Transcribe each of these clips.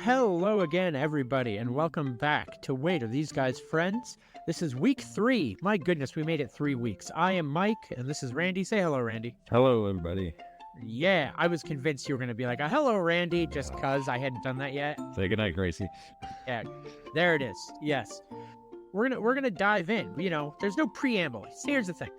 Hello again, everybody, and welcome back to Wait, Are These Guys Friends? This is week 3. My goodness, we made it 3 weeks. I am Mike, and this is Randy. Say hello, Randy. Hello, everybody. Yeah, I was convinced you were going to be like, hello, Randy, just because I hadn't done that yet. Say goodnight, Gracie. Yeah, there it is. Yes. We're gonna dive in. You know, there's no preamble. Here's the thing.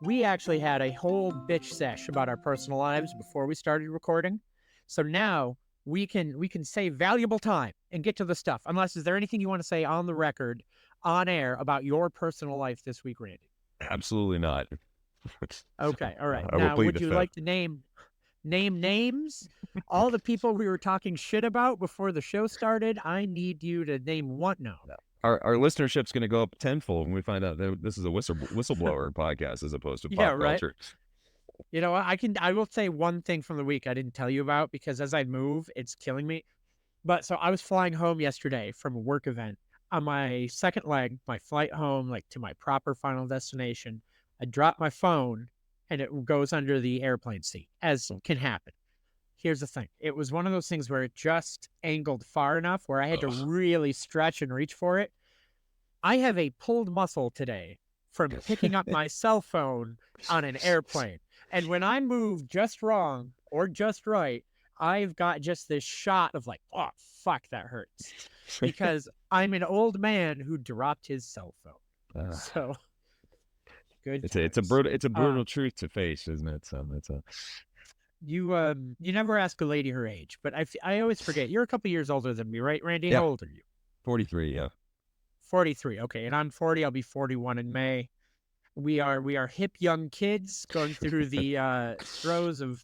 We actually had a whole bitch sesh about our personal lives before we started recording. So now we can save valuable time and get to the stuff. Unless, is there anything you want to say on the record, on air, about your personal life this week, Randy? Absolutely not. Okay, all right. I will Now, plead would the you fifth. like to name names? All the people we were talking shit about before the show started, I need you to name one. No. Our listenership's going to go up tenfold when we find out that this is a whistleblower podcast as opposed to pop culture. You know what? I will say one thing from the week I didn't tell you about, because as I move, it's killing me. But so I was flying home yesterday from a work event. On my second leg, my flight home, like to my proper final destination, I dropped my phone and it goes under the airplane seat, as can happen. Here's the thing. It was one of those things where it just angled far enough where I had to really stretch and reach for it. I have a pulled muscle today from picking up my cell phone on an airplane. And when I move just wrong or just right, I've got just this shot of like, oh, fuck, that hurts. Because I'm an old man who dropped his cell phone. So, good. It's a brutal truth to face, isn't it? So it's a... You never ask a lady her age, but I always forget. You're a couple years older than me, right, Randy? Yeah. How old are you? 43, yeah. 43. Okay, and I'm 40. I'll be 41 in May. We are hip young kids going through the throes of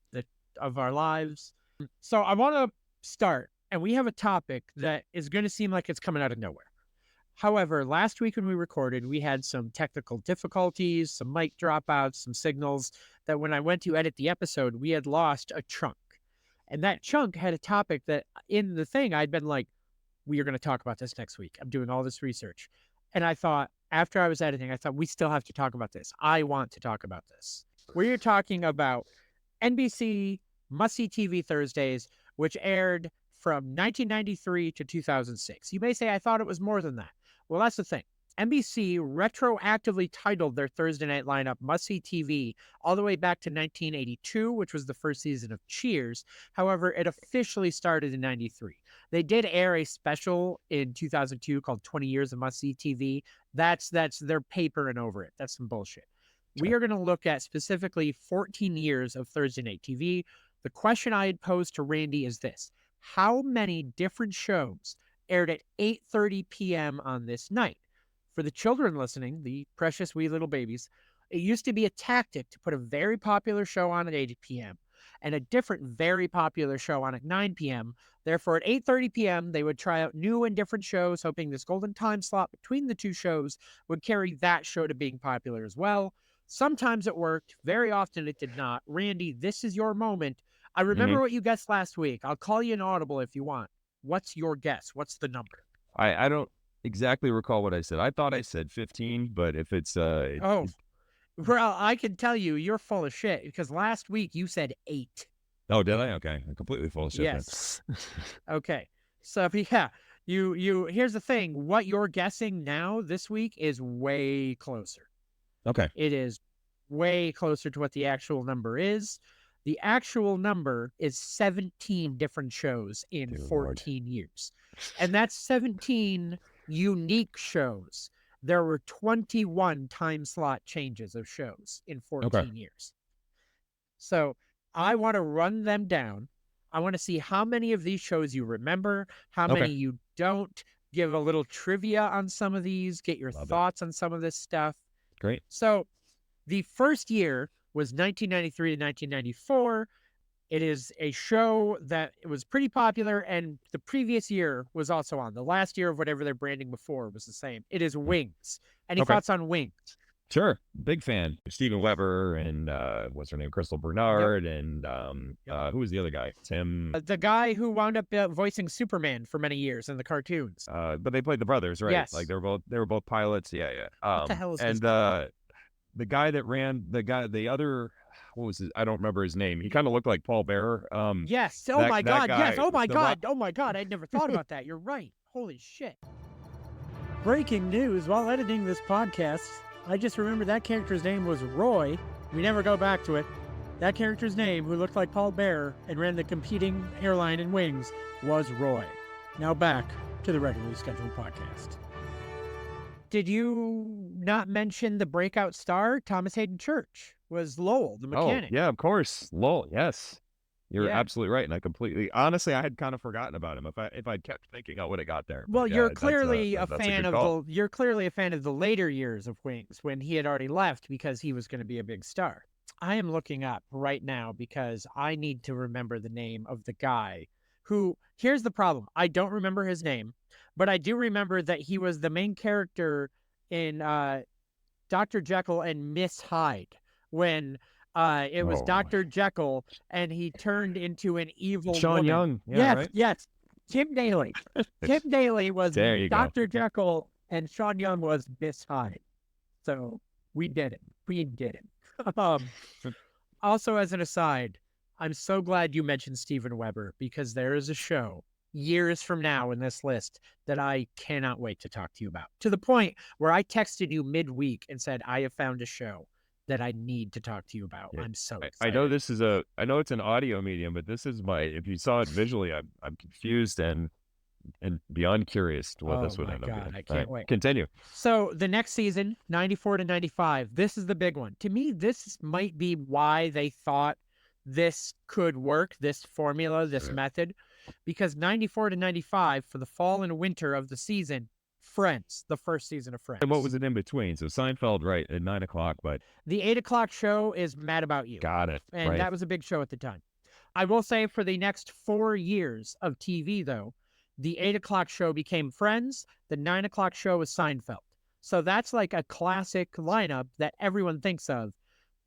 our lives. So I want to start, and we have a topic that is going to seem like it's coming out of nowhere. However, last week when we recorded, we had some technical difficulties, some mic dropouts, some signals that when I went to edit the episode, we had lost a chunk. And that chunk had a topic that in the thing I'd been like, we are going to talk about this next week. I'm doing all this research. And I thought, after I was editing, I thought, we still have to talk about this. I want to talk about this. We're talking about NBC Must-See TV Thursdays, which aired from 1993 to 2006. You may say, I thought it was more than that. Well, that's the thing. NBC retroactively titled their Thursday night lineup Must-See TV all the way back to 1982, which was the first season of Cheers. However, it officially started in 93. They did air a special in 2002 called 20 Years of Must-See TV. That's their papering over it. That's some bullshit. We are going to look at specifically 14 years of Thursday night TV. The question I had posed to Randy is this: how many different shows aired at 8:30 p.m. on this night? For the children listening, the precious wee little babies, it used to be a tactic to put a very popular show on at 8 p.m. and a different very popular show on at 9 p.m. Therefore, at 8:30 p.m., they would try out new and different shows, hoping this golden time slot between the two shows would carry that show to being popular as well. Sometimes it worked. Very often it did not. Randy, this is your moment. I remember what you guessed last week. I'll call you an audible if you want. What's your guess? What's the number? I don't exactly recall what I said. I thought I said 15, but if it's... well, I can tell you, you're full of shit, because last week you said 8. Oh, did I? Okay. I'm completely full of shit. Yes. Okay. So, yeah, you here's the thing. What you're guessing now this week is way closer. Okay. It is way closer to what the actual number is. The actual number is 17 different shows in 14 years. And that's 17 unique shows. There were 21 time slot changes of shows in 14 years. So I want to run them down. I want to see how many of these shows you remember, how many you don't, give a little trivia on some of these, get your thoughts on some of this stuff. Great. So the first year was 1993 to 1994. It is a show that was pretty popular, and the previous year was also on. The last year of whatever their branding before was the same. It is Wings. Any thoughts on Wings? Sure. Big fan. Steven Weber and what's her name? Crystal Bernard. And who was the other guy? Tim. The guy who wound up voicing Superman for many years in the cartoons. But they played the brothers, right? Yes. Like they were both pilots. Yeah. What the hell is and his name? The guy that ran the other, what was his? I don't remember his name. He kind of looked like Paul Bearer. Yes. Oh my that God. Yes. guy, Oh my the rock. God. Oh my God. I'd never thought about that. You're right. Holy shit. Breaking news. While editing this podcast, I just remembered that character's name was Roy. We never go back to it. That character's name, who looked like Paul Bearer and ran the competing airline in Wings, was Roy. Now back to the regularly scheduled podcast. Did you not mention the breakout star? Thomas Hayden Church was Lowell, the mechanic. Oh, yeah, of course. Lowell, yes. You're Yeah. absolutely right. And I completely, honestly, I had kind of forgotten about him. If I'd kept thinking, I would have got there. Well, But you're yeah, clearly a that's fan good of call. you're clearly a fan of the later years of Wings when he had already left because he was going to be a big star. I am looking up right now because I need to remember the name of the guy who, here's the problem. I don't remember his name, but I do remember that he was the main character in Dr. Jekyll and Miss Hyde when it was Oh, Dr. Jekyll and he turned into an evil Sean woman. Young. Yeah, Yes, right? yes. Tim Daly. Tim Daly was There you go. Dr. Jekyll and Sean Young was Miss Hyde. So we did it. We did it. Also, as an aside, I'm so glad you mentioned Steven Weber because there is a show years from now in this list that I cannot wait to talk to you about. To the point where I texted you midweek and said, I have found a show that I need to talk to you about. Yeah. I'm so I excited. know I know it's an audio medium, but this is if you saw it visually, I'm confused and beyond curious to what this would end up being. I can't wait. Continue. So the next season, 94 to 95, this is the big one. To me, this might be why they thought this could work, this formula, this method, because 94 to 95 for the fall and winter of the season, Friends, the first season of Friends. And what was it in between? So Seinfeld, right, at 9 o'clock, but The 8 o'clock show is Mad About You. got it. And right. that was a big show at the time. I will say for the next 4 years of TV, though, the 8 o'clock show became Friends. The 9 o'clock show was Seinfeld. So that's like a classic lineup that everyone thinks of.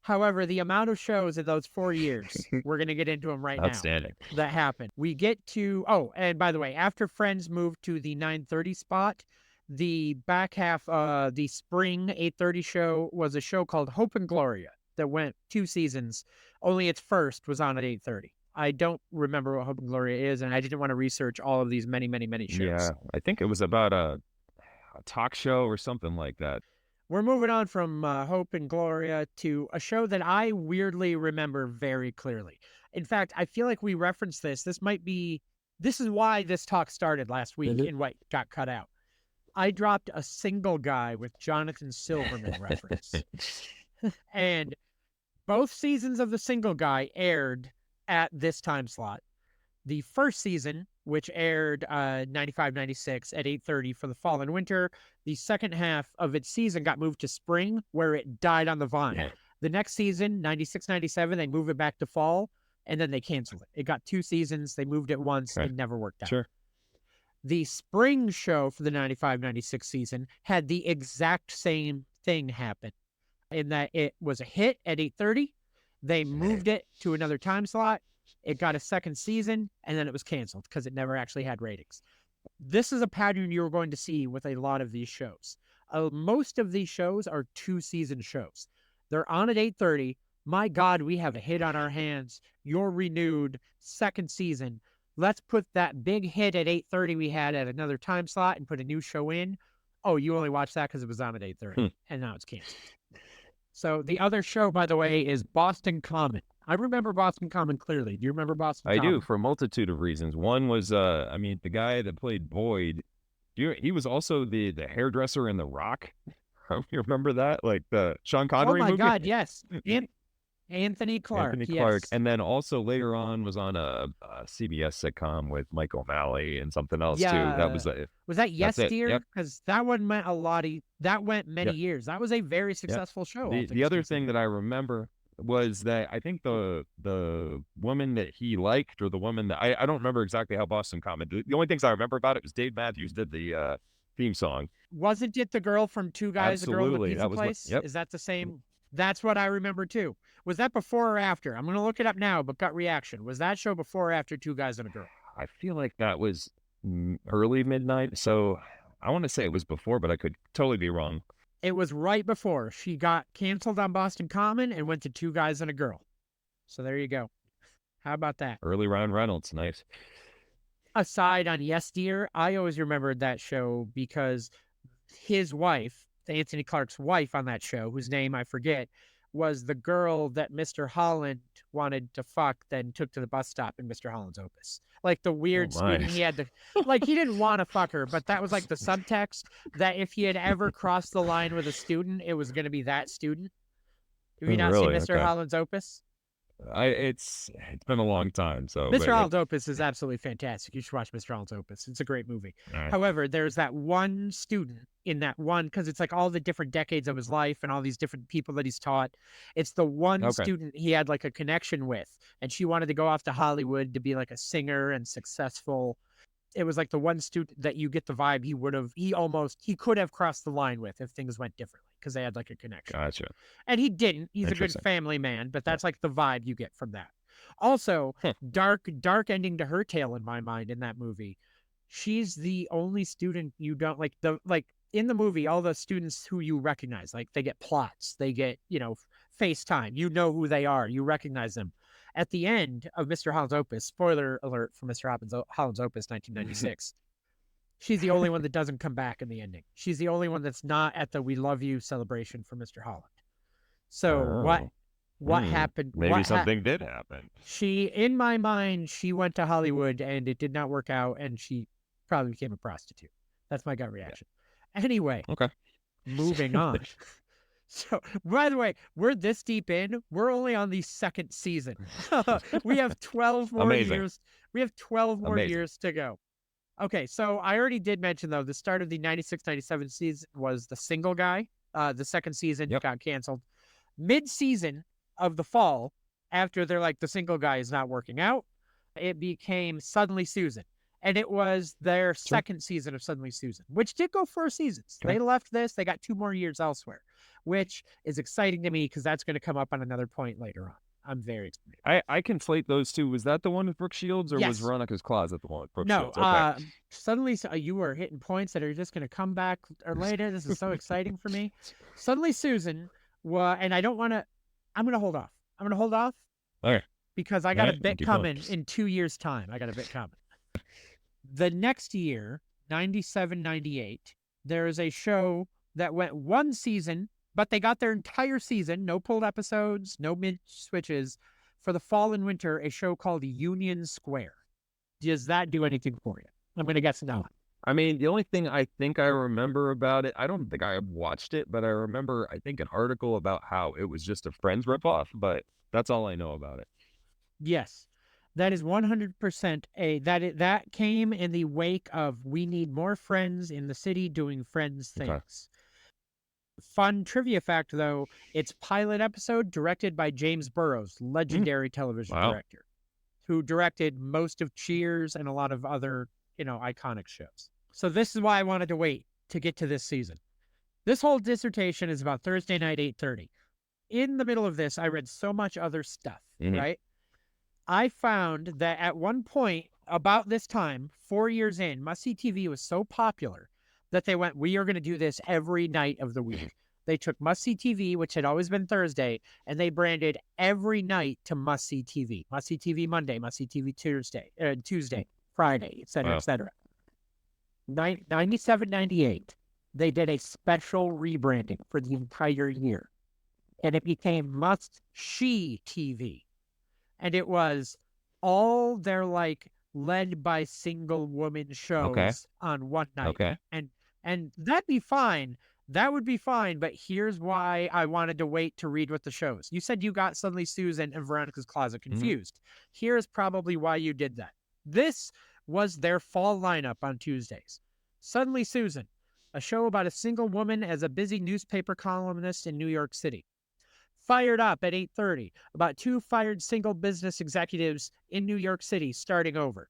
However, the amount of shows in those 4 years, we're going to get into them right Outstanding. now, that happened. We get to, oh, and by the way, after Friends moved to the 9:30 spot, the back half, the spring 8:30 show was a show called Hope and Gloria that went 2 seasons. Only its first was on at 8:30. I don't remember what Hope and Gloria is, and I didn't want to research all of these many, many, many shows. Yeah, I think it was about a talk show or something like that. We're moving on from Hope and Gloria to a show that I weirdly remember very clearly. In fact, I feel like we referenced this. This is why this talk started last week and what got cut out. I dropped a Single Guy with Jonathan Silverman reference. And both seasons of The Single Guy aired at this time slot. The first season, which aired 95-96 at 8:30 for the fall and winter, the second half of its season got moved to spring, where it died on the vine. Yeah. The next season, 96-97, they moved it back to fall, and then they canceled it. It got 2 seasons. They moved it once. Okay. It never worked out. Sure. The spring show for the 95-96 season had the exact same thing happen in that it was a hit at 8:30. They moved it to another time slot. It got a second season, and then it was canceled because it never actually had ratings. This is a pattern you're going to see with a lot of these shows. Most of these shows are 2-season shows. They're on at 8:30. My God, we have a hit on our hands. You're renewed, second season. Let's put that big hit at 8:30 we had at another time slot and put a new show in. Oh, you only watched that because it was on at 8:30, and now it's canceled. So the other show, by the way, is Boston Common. I remember Boston Common clearly. Do you remember Boston Common? I do, for a multitude of reasons. One was, the guy that played Boyd, he was also the hairdresser in The Rock. You remember that? Like the Sean Connery movie? Oh, my God, yes. Anthony Clark. Anthony Clark. Yes. And then also later on was on a CBS sitcom with Mike O'Malley and something else, too. That was Was that Yes it. Dear? Yep. Because that one meant a lot. That went many years. That was a very successful show. The other thing that I remember was that I think the woman that he liked, or the woman that I don't remember exactly how Boston Common. The only things I remember about it was Dave Matthews did the theme song. Wasn't it the girl from Two Guys, the girl in the Absolutely. pizza That was place? yep. Is that the same? That's what I remember too. Was that before or after? I'm going to look it up now, but gut reaction. Was that show before or after Two Guys and a Girl? I feel like that was early midnight. So I want to say it was before, but I could totally be wrong. It was right before. She got canceled on Boston Common and went to Two Guys and a Girl. So there you go. How about that? Early Ryan Reynolds, nice. Aside on Yes Dear, I always remembered that show because his wife, Anthony Clark's wife on that show, whose name I forget, was the girl that Mr. Holland wanted to fuck, then took to the bus stop in Mr. Holland's Opus. Like the Oh weird my. student he had to, like he didn't want to fuck her, but that was like the subtext that if he had ever crossed the line with a student, it was going to be that student. Have Oh, you not seen really? Mr. Okay. Holland's Opus? It's been a long time, so Mr. but Holland's Opus is absolutely fantastic. You should watch Mr. Holland's Opus. It's a great movie. all right. However, there's that one student in that one, because it's like all the different decades of his life and all these different people that he's taught. It's the one Okay. student he had like a connection with, and she wanted to go off to Hollywood to be like a singer and successful. It was like the one student that you get the vibe he could have crossed the line with if things went differently because they had like a connection. Gotcha. And he didn't. He's a good Interesting. family man, but that's like the vibe you get from that. Also, dark ending to her tale in my mind in that movie. She's the only student you don't like in the movie, all the students who you recognize, like they get plots, they get, FaceTime, you know who they are, you recognize them. At the end of Mr. Holland's Opus, spoiler alert for Mr. Holland's Opus 1996, she's the only one that doesn't come back in the ending. She's the only one that's not at the We Love You celebration for Mr. Holland. So what happened? Maybe something did happen. In my mind, she went to Hollywood and it did not work out, and she probably became a prostitute. That's my gut reaction. Yeah. Anyway, okay, moving on. So, by the way, we're this deep in. We're only on the second season. We have 12 more years. We have 12 more years to go. Okay, so I already did mention, though, the start of the 96-97 season was The Single Guy. The second season got canceled. Mid-season of the fall, after they're like, The Single Guy is not working out, it became Suddenly Susan. And it was their second season of Suddenly Susan, which did go 4 seasons. They left this. They got 2 more years elsewhere, which is exciting to me because that's going to come up on another point later on. I'm very excited. I conflate those two. Was that the one with Brooke Shields, or was Veronica's Closet the one with Brooke Shields? Okay. Suddenly you were hitting points that are just going to come back or later. This is so exciting for me. Suddenly Susan, and I don't want to. I'm going to hold off. All right. Because I got a bit coming in 2 years' time. I got a bit coming. The next year, 97, 98, there is a show that went 1 season, but they got their entire season, no pulled episodes, no mid switches, for the fall and winter, a show called Union Square. Does that do anything for you? I'm going to guess no. I mean, the only thing I think I remember about it, I don't think I watched it, but I remember, I think, an article about how it was just a Friends ripoff, but that's all I know about it. Yes. That is 100% that came in the wake of We Need More Friends in the City doing Friends things. Okay. Fun trivia fact, though, it's pilot episode directed by James Burrows, legendary television director, who directed most of Cheers and a lot of other, iconic shows. So this is why I wanted to wait to get to this season. This whole dissertation is about Thursday night, 8:30. In the middle of this, I read so much other stuff, right? I found that at one point about this time, 4 years in, Must See TV was so popular that they went, we are going to do this every night of the week. They took Must See TV, which had always been Thursday, and they branded every night to Must See TV. Must See TV Monday, Must See TV Tuesday, Friday, et cetera, et cetera. 97, 98, they did a special rebranding for the entire year. And it became Must She TV. And it was all their led by single woman shows on one night. Okay. And that'd be fine. That would be fine. But here's why I wanted to wait to read what the shows. You said you got Suddenly Susan and Veronica's Closet confused. Here's probably why you did that. This was their fall lineup on Tuesdays. Suddenly Susan, a show about a single woman as a busy newspaper columnist in New York City. Fired Up at 8:30, about 2 fired single business executives in New York City starting over.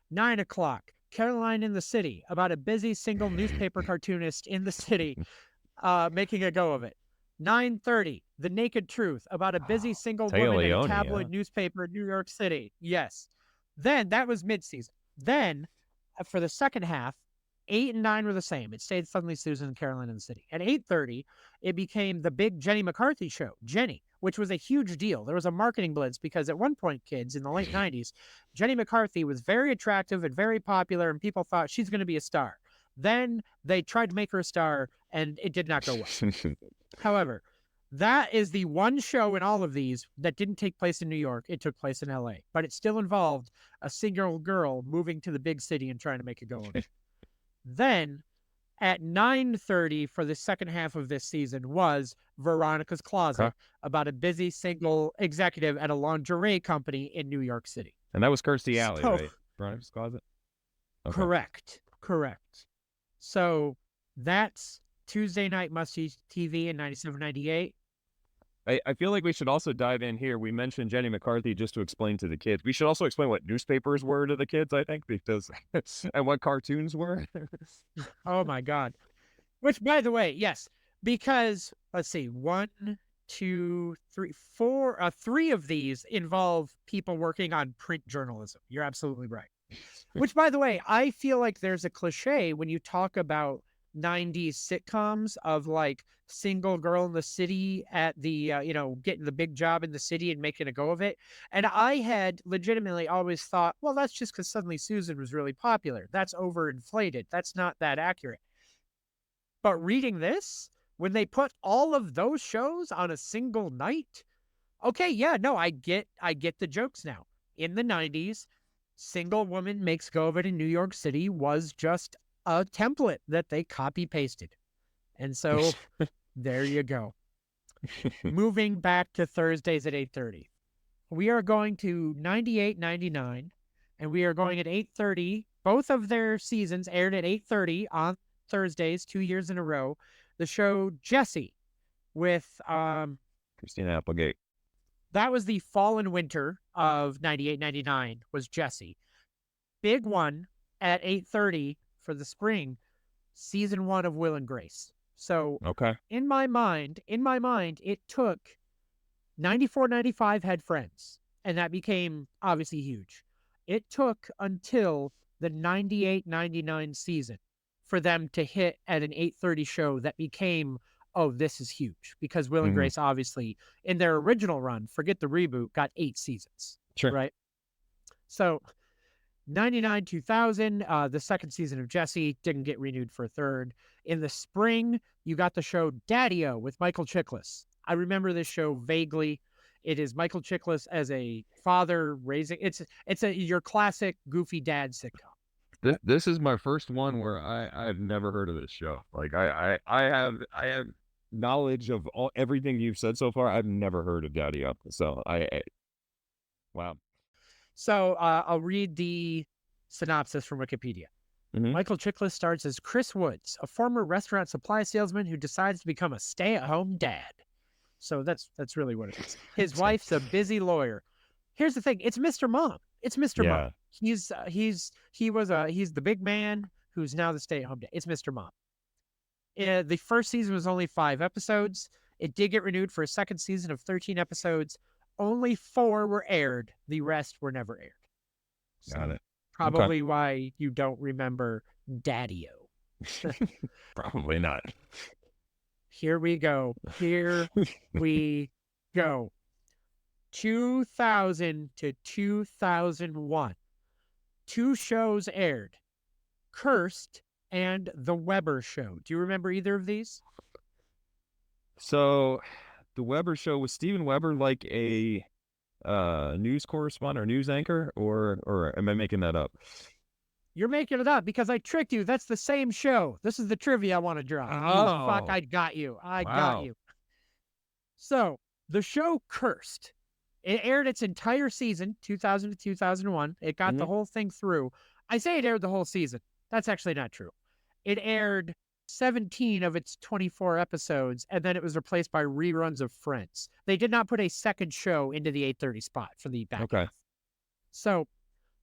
9 o'clock, Caroline in the City, about a busy single newspaper cartoonist in the city making a go of it. 9:30, The Naked Truth, about a busy single woman in a tabloid newspaper in New York City. Yes. Then, that was mid-season. Then, for the second half, 8 and 9 were the same. It stayed Suddenly Susan and Carolyn in the City. At 8:30, it became the big Jenny McCarthy show, Jenny, which was a huge deal. There was a marketing blitz because at one point, kids, in the late 90s, Jenny McCarthy was very attractive and very popular, and people thought she's going to be a star. Then they tried to make her a star, and it did not go well. However, that is the one show in all of these that didn't take place in New York. It took place in LA, but it still involved a single girl moving to the big city and trying to make a go of it. Then at 9:30 for the second half of this season was Veronica's Closet, about a busy single executive at a lingerie company in New York City. And that was Kirstie Alley, right? Veronica's Closet? Okay. Correct. So that's Tuesday Night Must-See TV in 97, 98. I feel like we should also dive in here. We mentioned Jenny McCarthy just to explain to the kids. We should also explain what newspapers were to the kids, I think, because and what cartoons were. Oh my God. Which, by the way, yes, because let's see, 1, 2, 3, 4, 3 of these involve people working on print journalism. You're absolutely right. Which, by the way, I feel like there's a cliche when you talk about 90s sitcoms of like single girl in the city at the, getting the big job in the city and making a go of it. And I had legitimately always thought, well, that's just because Suddenly Susan was really popular. That's overinflated. That's not that accurate. But reading this, when they put all of those shows on a single night, okay, yeah, no, I get the jokes now. In the 90s, single woman makes go of it in New York City was just a template that they copy pasted. And so there you go. Moving back to Thursdays at 8:30. We are going to 98, 99, and we are going at 8:30. Both of their seasons aired at 8:30 on Thursdays, 2 years in a row. The show Jessie with Christina Applegate. That was the fall and winter of 98, 99 was Jessie. Big one at 8:30 for the spring, season 1 of Will and Grace. So in my mind, it took 94, 95 had Friends, and that became obviously huge. It took until the 98, 99 season for them to hit at an 8:30 show that became, oh, this is huge, because Will and Grace, obviously, in their original run, forget the reboot, got 8 seasons. Sure. Right? So 99, 2000, the second season of Jessie didn't get renewed for a third. In the spring, you got the show Daddy-O with Michael Chiklis. I remember this show vaguely. It is Michael Chiklis as a father raising. It's your classic goofy dad sitcom. This is my first one where I've never heard of this show. Like I have knowledge of everything you've said so far. I've never heard of Daddy-O. So wow. So I'll read the synopsis from Wikipedia. Michael Chiklis starts as Chris Woods, a former restaurant supply salesman who decides to become a stay-at-home dad. So that's really what it is. His wife's a busy lawyer. Here's the thing: it's Mr. Mom. It's Mr. Mom. He's the big man who's now the stay-at-home dad. It's Mr. Mom. The first season was only 5 episodes. It did get renewed for a second season of 13 episodes. Only 4 were aired. The rest were never aired. So got it. Probably why you don't remember Daddy-O. Probably not. Here we go. 2000 to 2001. 2 shows aired. Cursed and The Weber Show. Do you remember either of these? So The Weber Show, was Steven Weber like a news correspondent or news anchor, or am I making that up? You're making it up because I tricked you. That's the same show. This is the trivia I want to drop. Oh. Fuck, I got you. Got you. So, the show Cursed. It aired its entire season, 2000 to 2001. It got the whole thing through. I say it aired the whole season. That's actually not true. It aired 17 of its 24 episodes, and then it was replaced by reruns of Friends. They did not put a second show into the 8:30 spot for the back half. So,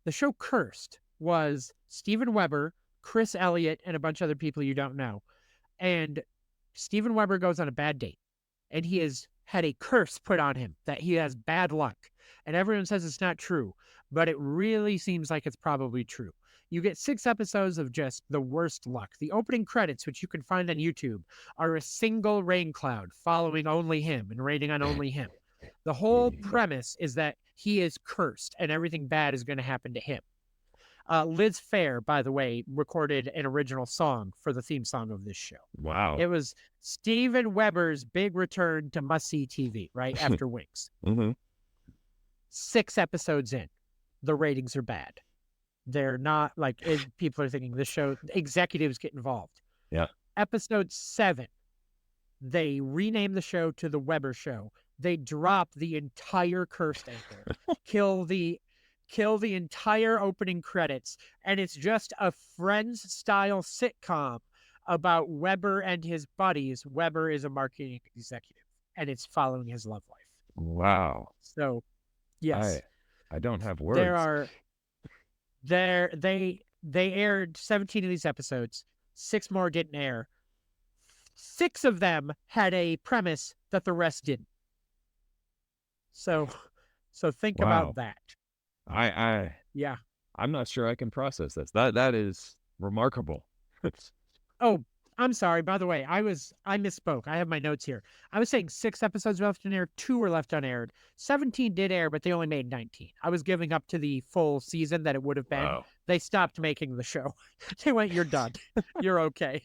the show Cursed was Steven Weber, Chris Elliott, and a bunch of other people you don't know. And Steven Weber goes on a bad date, and he has had a curse put on him that he has bad luck. And everyone says it's not true, but it really seems like it's probably true. You get 6 episodes of just the worst luck. The opening credits, which you can find on YouTube, are a single rain cloud following only him and raining on only him. The whole premise is that he is cursed and everything bad is going to happen to him. Liz Phair, by the way, recorded an original song for the theme song of this show. Wow. It was Steven Weber's big return to must-see TV, right after Wings. 6 episodes in, the ratings are bad. They're not like people are thinking this show, executives get involved. Yeah. Episode 7, they rename the show to The Weber Show. They drop the entire cursed anchor, kill the entire opening credits, and it's just a Friends-style sitcom about Weber and his buddies. Weber is a marketing executive, and it's following his love life. Wow. So, yes, I don't have words. They aired 17 of these episodes. 6 more didn't air. 6 of them had a premise that the rest didn't. So think about that. Yeah. I'm not sure I can process this. That is remarkable. Oh, I'm sorry. By the way, I misspoke. I have my notes here. I was saying 6 episodes left in air, 2 were left unaired. 17 did air, but they only made 19. I was giving up to the full season that it would have been. Wow. They stopped making the show. They went, "You're done. You're okay."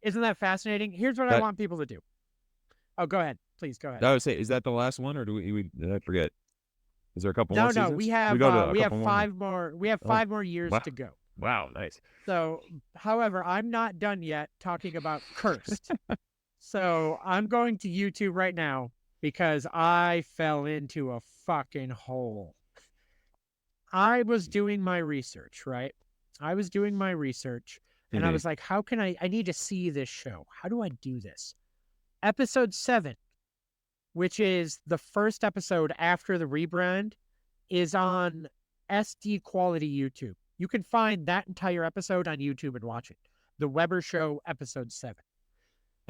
Isn't that fascinating? Here's what I want people to do. Oh, go ahead. Please go ahead. I would say, is that the last one, or did I forget? Is there a couple more seasons? No, we have 5 more. We have 5 more years to go. Wow, nice. So, however, I'm not done yet talking about Cursed. So I'm going to YouTube right now because I fell into a fucking hole. I was doing my research, right? I was doing my research, and I was like, how can I need to see this show. How do I do this? Episode 7, which is the first episode after the rebrand, is on SD quality YouTube. You can find that entire episode on YouTube and watch it. The Weber Show, episode 7.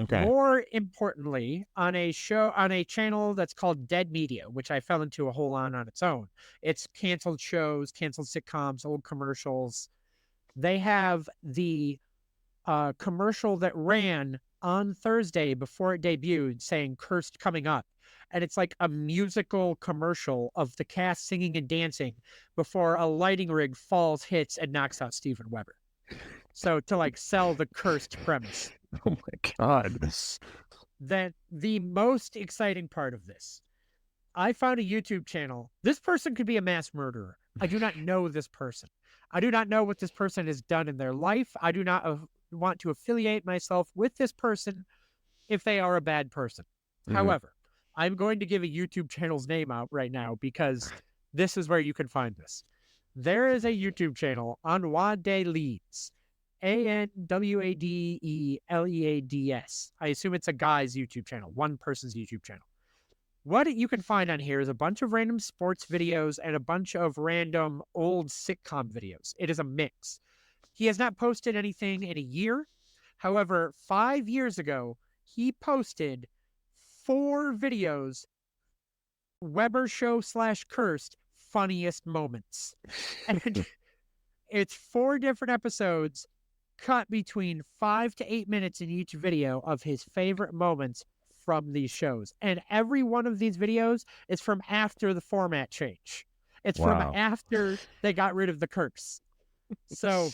Okay. More importantly, on a channel that's called Dead Media, which I fell into a hole on its own. It's canceled shows, canceled sitcoms, old commercials. They have the commercial that ran on Thursday before it debuted saying "Cursed coming up." And it's like a musical commercial of the cast singing and dancing before a lighting rig falls, hits, and knocks out Steven Weber. So to like sell the Cursed premise. Oh my God. Then the most exciting part of this, I found a YouTube channel. This person could be a mass murderer. I do not know this person. I do not know what this person has done in their life. I do not want to affiliate myself with this person if they are a bad person. However, I'm going to give a YouTube channel's name out right now because this is where you can find this. There is a YouTube channel, Anwade Leads, ANWADELEADS. I assume it's a guy's YouTube channel, one person's YouTube channel. What you can find on here is a bunch of random sports videos and a bunch of random old sitcom videos. It is a mix. He has not posted anything in a year. However, 5 years ago, he posted 4 videos, Weber Show / Cursed funniest moments. And it's 4 different episodes cut between 5 to 8 minutes in each video of his favorite moments from these shows. And every one of these videos is from after the format change. It's from after they got rid of the curse. So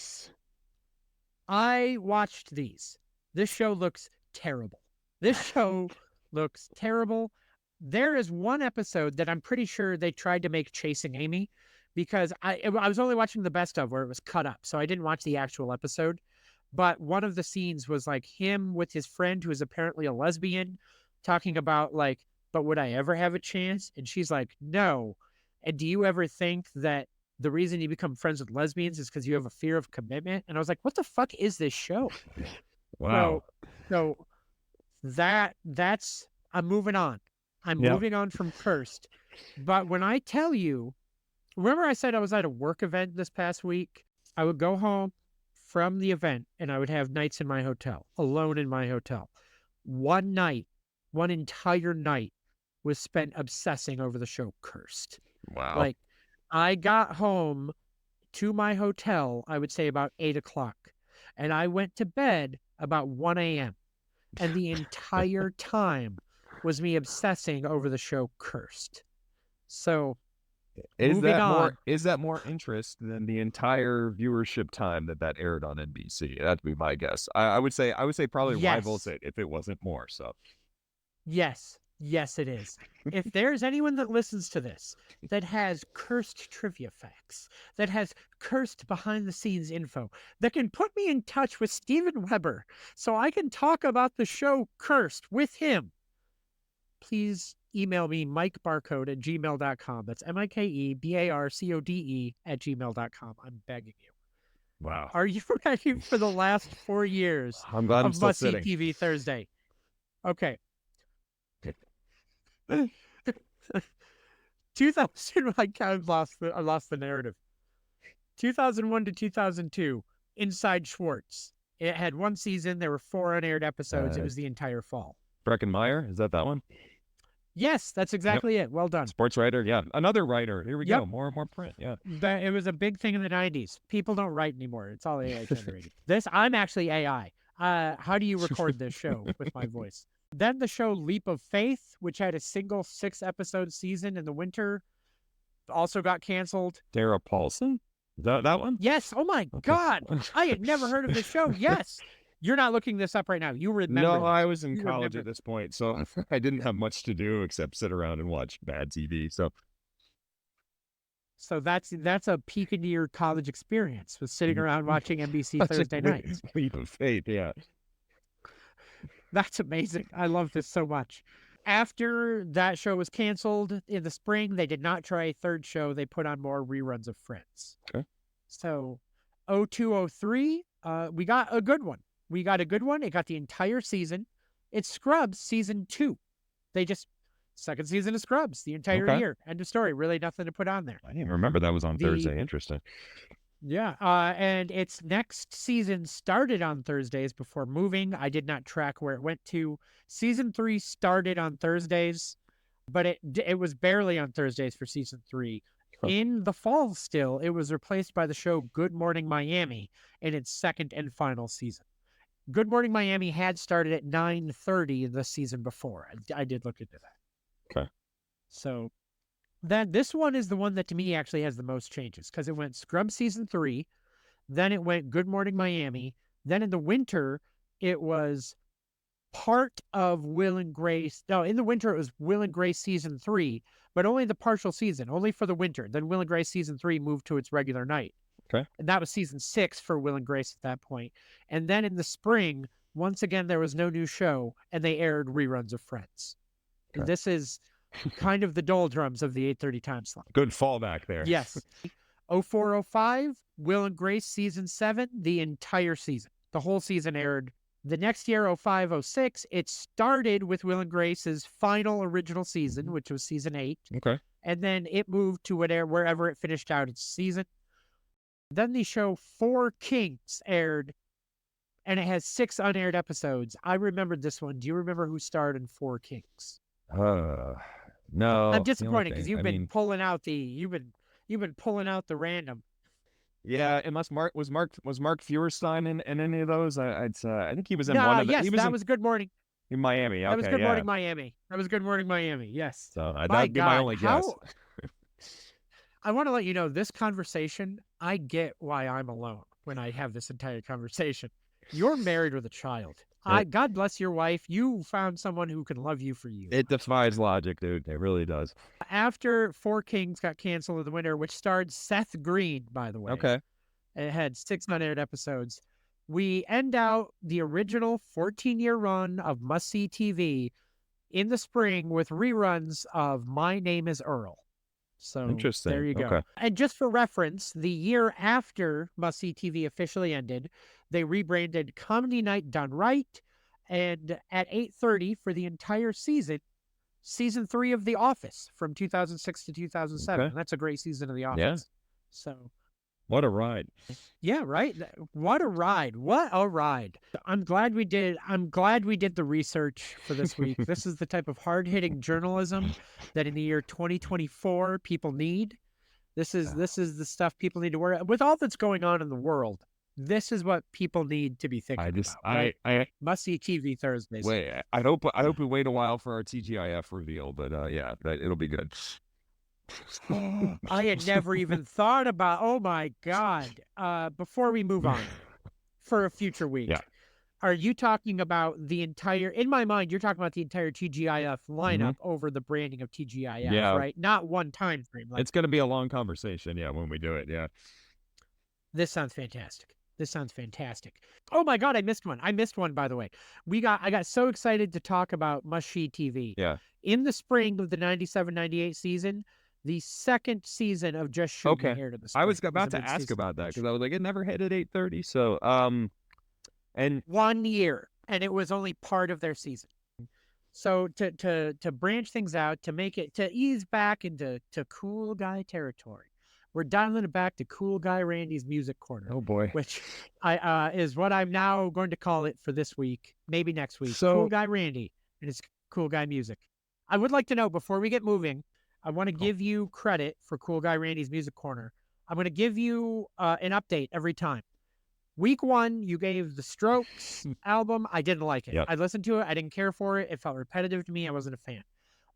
I watched these. This show looks terrible. This show looks terrible. There is one episode that I'm pretty sure they tried to make Chasing Amy because I was only watching the best of where it was cut up. So I didn't watch the actual episode. But one of the scenes was like him with his friend who is apparently a lesbian talking about like, but would I ever have a chance? And she's like, no. And do you ever think that the reason you become friends with lesbians is because you have a fear of commitment? And I was like, what the fuck is this show? Wow. So that's, I'm moving on. I'm moving on from Cursed. But when I tell you, remember I said I was at a work event this past week? I would go home from the event and I would have nights in my hotel, alone in my hotel. One entire night was spent obsessing over the show Cursed. Wow. Like I got home to my hotel, I would say about 8 o'clock. And I went to bed about 1 a.m. And the entire time was me obsessing over the show Cursed. So moving on. Is that more interest than the entire viewership time that aired on NBC? That'd be my guess. I would say probably rivals Yes. it if it wasn't more. So Yes. Yes, it is. If there's anyone that listens to this that has Cursed trivia facts, that has Cursed behind the scenes info, that can put me in touch with Steven Weber so I can talk about the show Cursed with him, please email me mikebarcode@gmail.com. That's MikeBarcode@gmail.com. I'm begging you. wow. Are you ready for the last 4 years I'm glad I'm of still Must See sitting. TV Thursday? Okay. 2000, I lost the narrative. 2001 to 2002, Inside Schwartz. It had one season. There were 4 unaired episodes. It was the entire fall. Breckenmeyer, is that one? Yes, that's exactly it. Well done. Sports writer, yeah. Another writer. Here we Yep. go. More print, yeah. It was a big thing in the 90s. People don't write anymore. It's all AI generated. I'm actually AI. How do you record this show with my voice? Then the show Leap of Faith, which had a single 6-episode season in the winter, also got canceled. Sarah Paulson? Is that one? Yes. Oh my God. I had never heard of this show. Yes. You're not looking this up right now. You remember. No, I was in You college remember. at this point, so I didn't have much to do except sit around and watch bad TV. So that's a peek into your college experience, was sitting around watching NBC Thursday nights. Leap of Faith, yeah. That's amazing. I love this so much. After that show was canceled in the spring, they did not try a third show. They put on more reruns of Friends. Okay. So 0203, we got a good one. It got the entire season. It's Scrubs season 2. Second season of Scrubs, the entire year. End of story. Really nothing to put on there. I didn't remember that was on Thursday. Interesting. Yeah, and its next season started on Thursdays before moving. I did not track where it went to. Season 3 started on Thursdays, but it was barely on Thursdays for season 3. In the fall still, it was replaced by the show Good Morning Miami in its second and final season. Good Morning Miami had started at 9:30 the season before. I did look into that. Okay. So then this one is the one that to me actually has the most changes, because it went Scrubs season 3, then it went Good Morning Miami, then in the winter it was part of Will and Grace. No, in the winter it was Will and Grace season 3, but only the partial season, only for the winter. Then Will and Grace season 3 moved to its regular night. Okay. And that was season 6 for Will and Grace at that point. And then in the spring, once again, there was no new show, and they aired reruns of Friends. Okay. This is kind of the doldrums of the 8:30 time slot. Good fallback there. Yes. 0405, Will and Grace season 7, the entire season. The whole season aired. The next year, 0506, it started with Will and Grace's final original season, which was season 8. Okay. And then it moved to wherever it finished out its season. Then the show Four Kings aired, and it has 6 unaired episodes. I remembered this one. Do you remember who starred in Four Kings? No. I'm disappointed because you've been pulling out the random. Yeah, unless was Mark Feuerstein in any of those? I think he was in one of them. Yes, that was Good Morning. In Miami. Okay, that was Good Morning Miami. That was Good Morning Miami. Yes. So that'd be my only guess. I want to let you know, this conversation, I get why I'm alone when I have this entire conversation. You're married with a child. God bless your wife. You found someone who can love you for you. It defies logic, dude. It really does. After Four Kings got canceled in the winter, which starred Seth Green, by the way. Okay. It had 6 unaired episodes. We end out the original 14-year run of Must See TV in the spring with reruns of My Name is Earl. So interesting. There you go. Okay. And just for reference, the year after Must See TV officially ended, they rebranded Comedy Night Done Right, and at 8:30 for the entire season 3 of The Office from 2006 to 2007. Okay. That's a great season of The Office. Yeah. So what a ride. Yeah, right. What a ride. What a ride. I'm glad we did the research for this week. This is the type of hard-hitting journalism that in the year 2024 people need. This is the stuff people need to worry with all that's going on in the world. This is what people need to be thinking about, right? Must see TV Thursdays. Wait, I hope we wait a while for our TGIF reveal, but yeah, it'll be good. I had never even thought about. Oh my God! Before we move on, for a future week, Yeah. are you talking about the entire? In my mind, you're talking about the entire TGIF lineup over the branding of TGIF, Yeah. right? Not one time frame. It's going to be a long conversation, yeah, when we do it. Yeah. This sounds fantastic. This sounds fantastic. Oh my God, I missed one. I missed one, by the way. I got so excited to talk about Must See TV. Yeah. In the spring of the 97-98 season, the second season of Just Shoot Me aired in the spring. I was about to ask about that because I was like, it never hit at 8:30. So, and 1 year, and it was only part of their season. So to branch things out, to make it, to ease back into cool guy territory, we're dialing it back to Cool Guy Randy's Music Corner. Oh boy, which I is what I'm now going to call it for this week, maybe next week. So, Cool Guy Randy and his Cool Guy Music. I would like to know before we get moving. I want to give you credit for Cool Guy Randy's Music Corner. I'm going to give you an update every time. Week 1, you gave the Strokes album. I didn't like it. Yep. I listened to it. I didn't care for it. It felt repetitive to me. I wasn't a fan.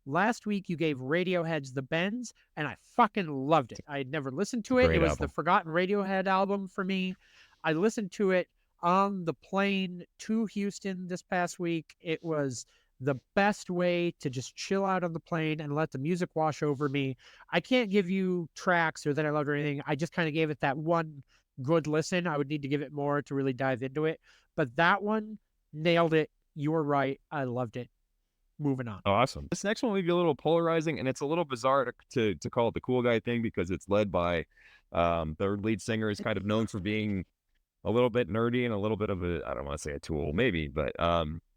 Last week, you gave Radiohead's The Bends, and I fucking loved it. I had never listened to it. Great It was album. the forgotten Radiohead album for me. I listened to it on the plane to Houston this past week. It was the best way to just chill out on the plane and let the music wash over me. I can't give you tracks or that I loved or anything. I just kind of gave it that one good listen. I would need to give it more to really dive into it. But that one nailed it. You were right. I loved it. Moving on. Awesome. This next one will be a little polarizing, and it's a little bizarre to call it the cool guy thing because it's led by their lead singer is kind of known for being a little bit nerdy and a little bit of a, I don't want to say a tool, maybe, but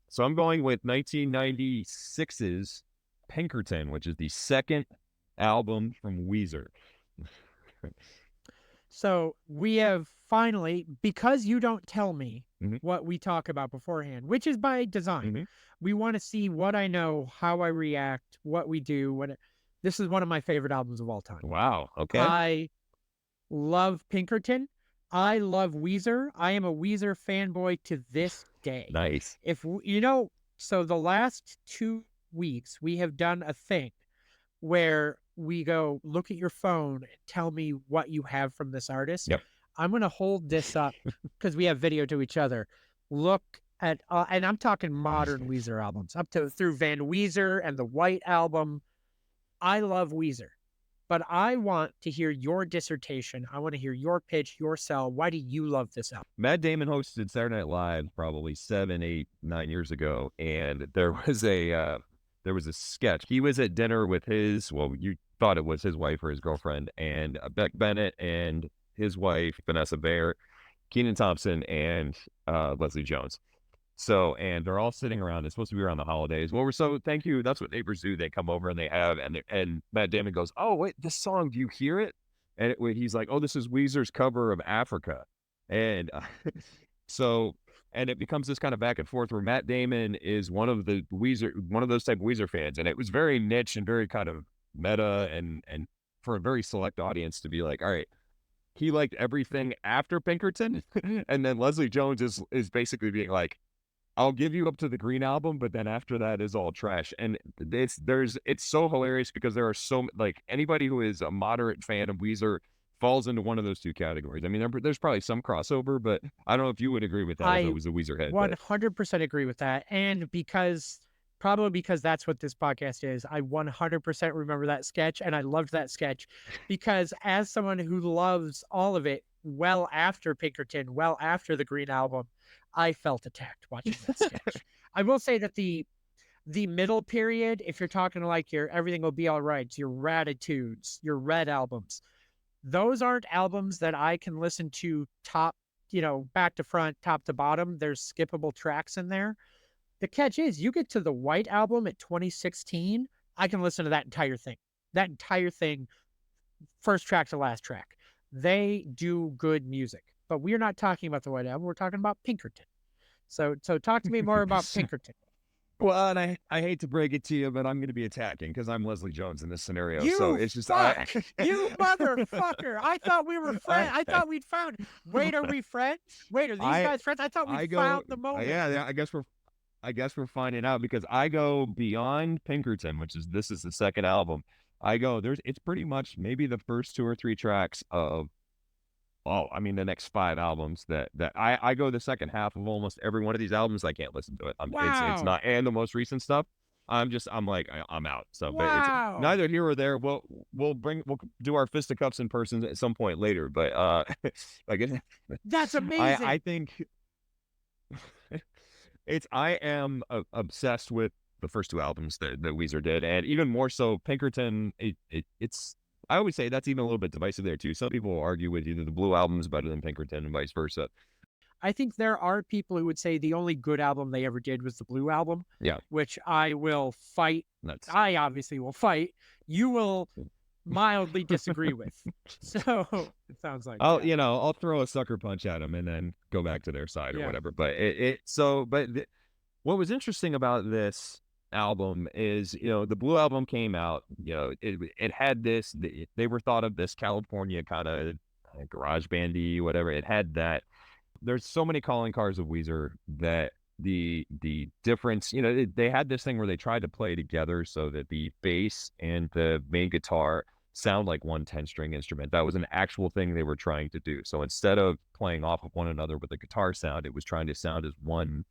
so I'm going with 1996's Pinkerton, which is the second album from Weezer. So we have finally, because you don't tell me what we talk about beforehand, which is by design, we want to see what I know, how I react, what we do. This is one of my favorite albums of all time. Wow. Okay. I love Pinkerton. I love Weezer. I am a Weezer fanboy to this day. Nice. So the last 2 weeks, we have done a thing where we go, look at your phone and tell me what you have from this artist. Yep. I'm going to hold this up because we have video to each other. Look at, and I'm talking modern Weezer albums up to through Van Weezer and the White Album. I love Weezer, but I want to hear your dissertation. I want to hear your pitch, your sell. Why do you love this album? Matt Damon hosted Saturday Night Live probably 7, 8, 9 years ago, and there was a sketch. He was at dinner with you thought it was his wife or his girlfriend, and Beck Bennett and his wife, Vanessa Bayer, Kenan Thompson, and Leslie Jones. So, and they're all sitting around. It's supposed to be around the holidays. Well, thank you. That's what neighbors do. They come over and they have, and Matt Damon goes, "Oh, wait, this song, do you hear it?" And he's like, "Oh, this is Weezer's cover of Africa." And and it becomes this kind of back and forth where Matt Damon is one of those type of Weezer fans. And it was very niche and very kind of meta and for a very select audience to be like, all right, he liked everything after Pinkerton. And then Leslie Jones is basically being like, I'll give you up to the Green Album, but then after that is all trash. And it's so hilarious because there are anybody who is a moderate fan of Weezer falls into one of those two categories. I mean, there's probably some crossover, but I don't know if you would agree with that if it was a Weezer head. 100% agree with that. And because that's what this podcast is, I 100% remember that sketch, and I loved that sketch because as someone who loves all of it well after Pinkerton, well after the Green Album, I felt attacked watching that sketch. I will say that the middle period, if you're talking like your Everything Will Be All Right, your Ratitudes, your Red albums, those aren't albums that I can listen to back to front, top to bottom. There's skippable tracks in there. The catch is you get to the White Album at 2016, I can listen to that entire thing. That entire thing, first track to last track. They do good music. But we're not talking about the White Album. We're talking about Pinkerton. So talk to me more about Pinkerton. Well, and I hate to break it to you, but I'm going to be attacking because I'm Leslie Jones in this scenario. So You it's just fuck! You motherfucker! I thought we were friends. I I thought we'd found. Wait, are we friends? Wait, are these I guys friends? I thought we'd I go found the moment. yeah, I guess we're finding out because I go beyond Pinkerton, which is this is the second album. I go there's it's pretty much maybe the first two or three tracks of I mean the next five albums that I go the second half of almost every one of these albums. I can't listen to it. It's Wow! not and the most recent stuff. I'm like I'm out. So, but it's Wow! neither here or there. We'll do our fisticuffs in person at some point later. But like That's I amazing. think I am obsessed with the first two albums that Weezer did, and even more so Pinkerton. It's I always say that's even a little bit divisive there too. Some people will argue with either the Blue album is better than Pinkerton and vice versa. I think there are people who would say the only good album they ever did was the Blue album, Yeah, which I will fight. that's I obviously will fight. You will mildly disagree with. So it sounds like, yeah. I'll throw a sucker punch at them and then go back to their side or Yeah. whatever. But what was interesting about this album is the Blue album came out, it had they were thought of this California kind of garage bandy whatever. It had that. There's so many calling cards of Weezer that the difference, they had this thing where they tried to play together so that the bass and the main guitar sound like one 10-string instrument. That was an actual thing they were trying to do. So instead of playing off of one another with a guitar sound, it was trying to sound as one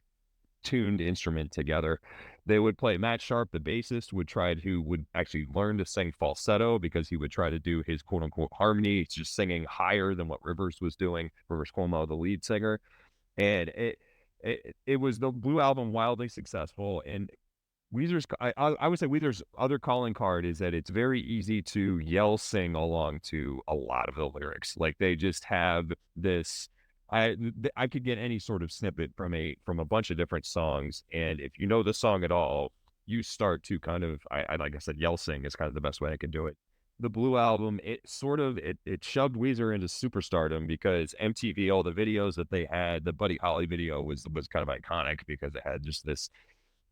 tuned instrument together. They would play Matt Sharp, the bassist, would actually learn to sing falsetto because he would try to do his quote unquote harmony, just singing higher than what Rivers was doing. Rivers Cuomo, the lead singer, and it was the Blue album wildly successful. And I would say Weezer's other calling card is that it's very easy to yell sing along to a lot of the lyrics. Like they just have this. I could get any sort of snippet from a bunch of different songs, and if you know the song at all, you start to kind of I like I said, yell sing is kind of the best way I can do it. The Blue album, it shoved Weezer into superstardom because MTV, all the videos that they had, the Buddy Holly video was kind of iconic because it had just this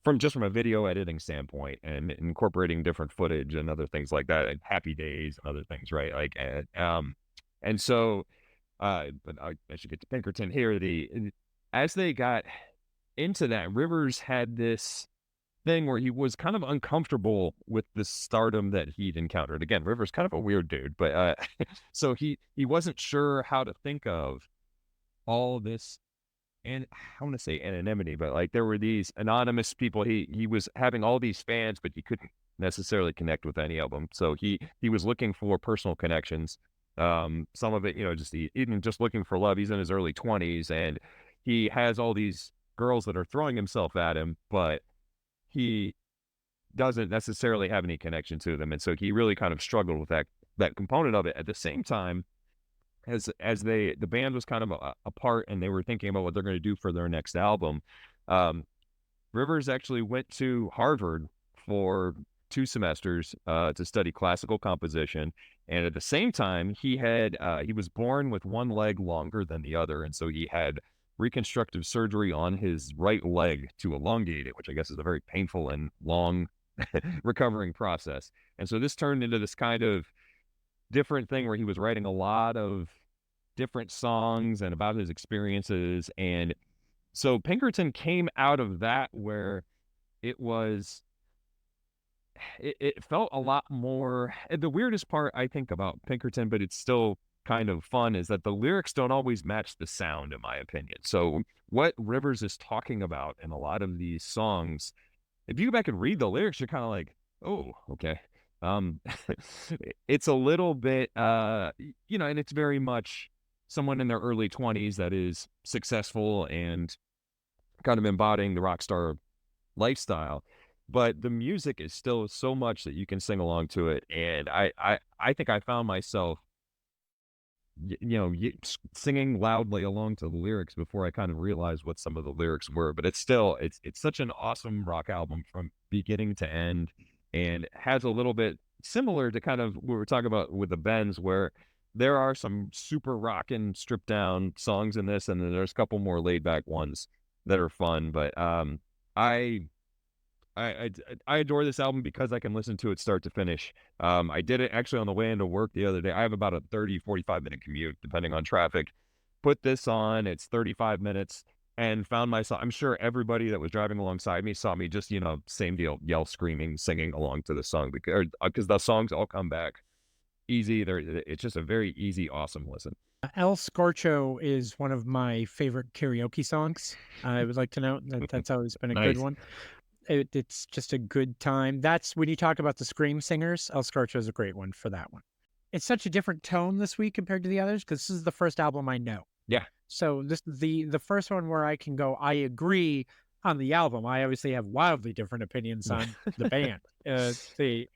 from a video editing standpoint and incorporating different footage and other things like that, and Happy Days and other things, right? Like, and so, but I should get to Pinkerton here. As they got into that, Rivers had this thing where he was kind of uncomfortable with the stardom that he'd encountered. Again, Rivers kind of a weird dude, but so he wasn't sure how to think of all this, and I want to say anonymity, but like there were these anonymous people. He was having all these fans, but he couldn't necessarily connect with any of them. So he was looking for personal connections. Some of it, just even just looking for love. He's in his early 20s, and he has all these girls that are throwing himself at him, but he doesn't necessarily have any connection to them, and so he really kind of struggled with that component of it. At the same time, the band was kind of apart and they were thinking about what they're going to do for their next album, um, Rivers actually went to Harvard for 2 semesters to study classical composition, and at the same time he was born with one leg longer than the other, and so he had reconstructive surgery on his right leg to elongate it, which I guess is a very painful and long recovering process. And so this turned into this kind of different thing where he was writing a lot of different songs and about his experiences. And so Pinkerton came out of that where it was, it felt a lot more. The weirdest part I think about Pinkerton, but it's still kind of fun, is that the lyrics don't always match the sound, in my opinion. So what Rivers is talking about in a lot of these songs, if you go back and read the lyrics, you're kind of like, oh, okay. Um, it's a little bit, and it's very much someone in their early 20s that is successful and kind of embodying the rock star lifestyle. But the music is still so much that you can sing along to it. And I think I found myself, singing loudly along to the lyrics before I kind of realized what some of the lyrics were. But it's such an awesome rock album from beginning to end, and has a little bit similar to kind of what we were talking about with the Bends, where there are some super rockin' stripped down songs in this, and then there's a couple more laid back ones that are fun. But I I adore this album because I can listen to it start to finish. I did it actually on the way into work the other day. I have about a 30-45 minute commute, depending on traffic. Put this on, it's 35 minutes, and found myself, I'm sure everybody that was driving alongside me saw me just, same deal, yell, screaming, singing along to the song because the songs all come back easy. It's just a very easy, awesome listen. El Scorcho is one of my favorite karaoke songs. I would like to note that that's always been a good Nice. one. It's just a good time. That's when you talk about the scream singers, El Scorcho is a great one for that one. It's such a different tone this week compared to the others because this is the first album I know. Yeah. So this is the first one where I can go, I agree on the album. I obviously have wildly different opinions on the band. The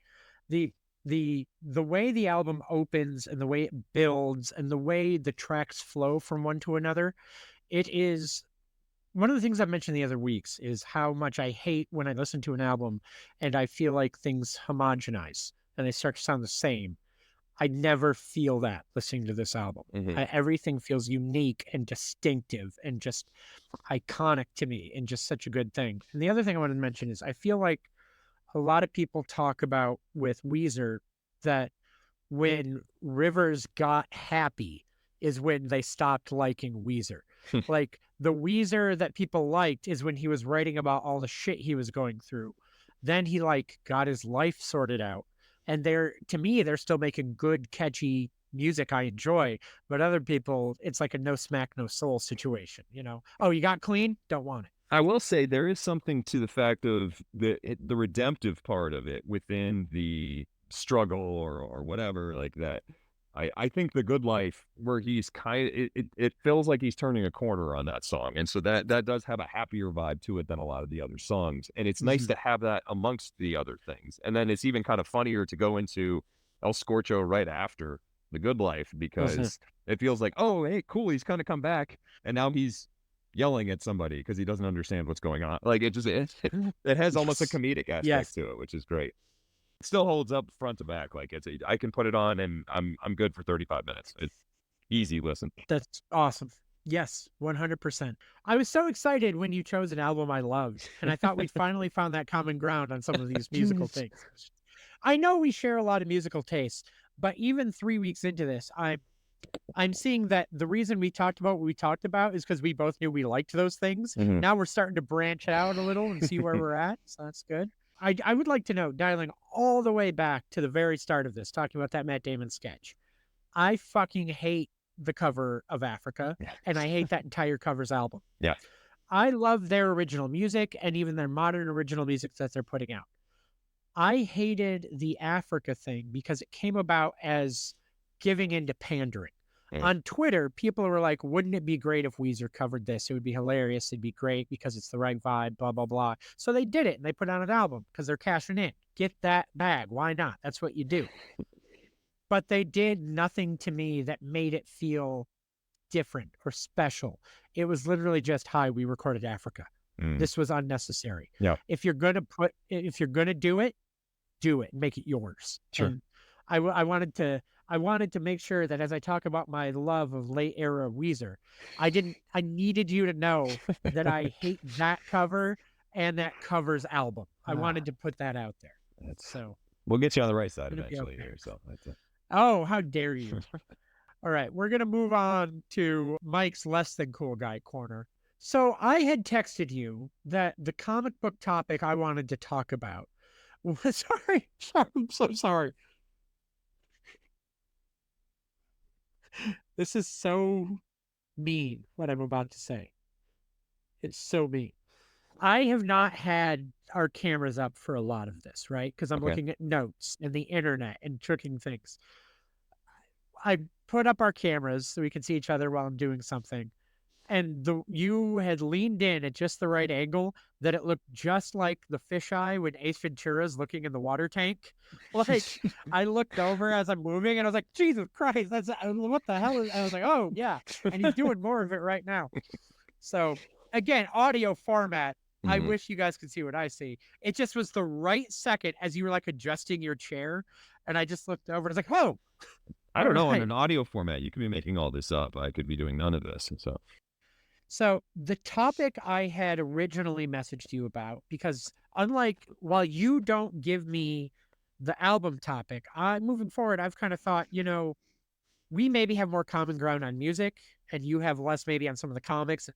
the the way the album opens and the way it builds and the way the tracks flow from one to another, it is one of the things I've mentioned the other weeks is how much I hate when I listen to an album and I feel like things homogenize and they start to sound the same. I never feel that listening to this album. Hmm. Everything feels unique and distinctive and just iconic to me and just such a good thing. And the other thing I wanted to mention is I feel like a lot of people talk about with Weezer that when Rivers got happy is when they stopped liking Weezer. Like the Weezer that people liked is when he was writing about all the shit he was going through. Then he like got his life sorted out. And they're to me, they're still making good, catchy music I enjoy. But other people, it's like a no smack, no soul situation, you know. Oh, you got clean? Don't want it. I will say there is something to the fact of the redemptive part of it within the struggle or whatever like that. I think the good life where he's it feels like he's turning a corner on that song, and so that does have a happier vibe to it than a lot of the other songs, and it's nice Mhm. to have that amongst the other things. And then it's even kind of funnier to go into El Scorcho right after the good life Mhm. because it feels like, oh hey, cool, he's kind of come back, and now he's yelling at somebody because he doesn't understand what's going on. Like it has almost a Yes. comedic aspect Yes. to it, which is great. It still holds up front to back. Like I can put it on and I'm good for 35 minutes. It's easy listen. That's awesome. Yes, 100%. I was so excited when you chose an album I loved, and I thought we'd finally found that common ground on some of these musical things. I know we share a lot of musical tastes, but even 3 weeks into this, I'm seeing that the reason we talked about what we talked about is because we both knew we liked those things. Mhm. Now we're starting to branch out a little and see where we're at. So that's good. I would like to know, dialing all the way back to the very start of this, talking about that Matt Damon sketch. I fucking hate the cover of Africa, Yeah. and I hate that entire covers album. Yeah. I love their original music and even their modern original music that they're putting out. I hated the Africa thing because it came about as giving into pandering. Mm. On Twitter, people were like, wouldn't it be great if Weezer covered this? It would be hilarious. It'd be great because it's the right vibe, blah, blah, blah. So they did it and they put out an album because they're cashing in. Get that bag. Why not? That's what you do. But they did nothing to me that made it feel different or special. It was literally just, hi, we recorded Africa. Mm. This was unnecessary. Yeah. If you're gonna do it and make it yours. Sure. And I wanted to make sure that as I talk about my love of late era Weezer, I needed you to know that I hate that cover and that covers album. I wanted to put that out there. So We'll get you on the right side it'll be eventually okay. here. So that's it. Oh, how dare you. All right, we're going to move on to Mike's less than cool guy corner. So I had texted you that the comic book topic I wanted to talk about was sorry, I'm so sorry. This is so mean what I'm about to say. It's so mean. I have not had our cameras up for a lot of this, right? Because I'm Okay. looking at notes and the internet and tricking things. I put up our cameras so we can see each other while I'm doing something. And you had leaned in at just the right angle that it looked just like the fisheye when Ace Ventura's looking in the water tank. Like I looked over as I'm moving and I was like, Jesus Christ, that's what the hell is, I was like, oh yeah. And he's doing more of it right now. So again, audio format. I Mhm. wish you guys could see what I see. It just was the right second as you were like adjusting your chair. And I just looked over and I was like, oh, I all don't know. In right. an audio format, you could be making all this up. I could be doing none of this. So So the topic I had originally messaged you about, because unlike, while you don't give me the album topic, moving forward, I've kind of thought, we maybe have more common ground on music, and you have less maybe on some of the comics,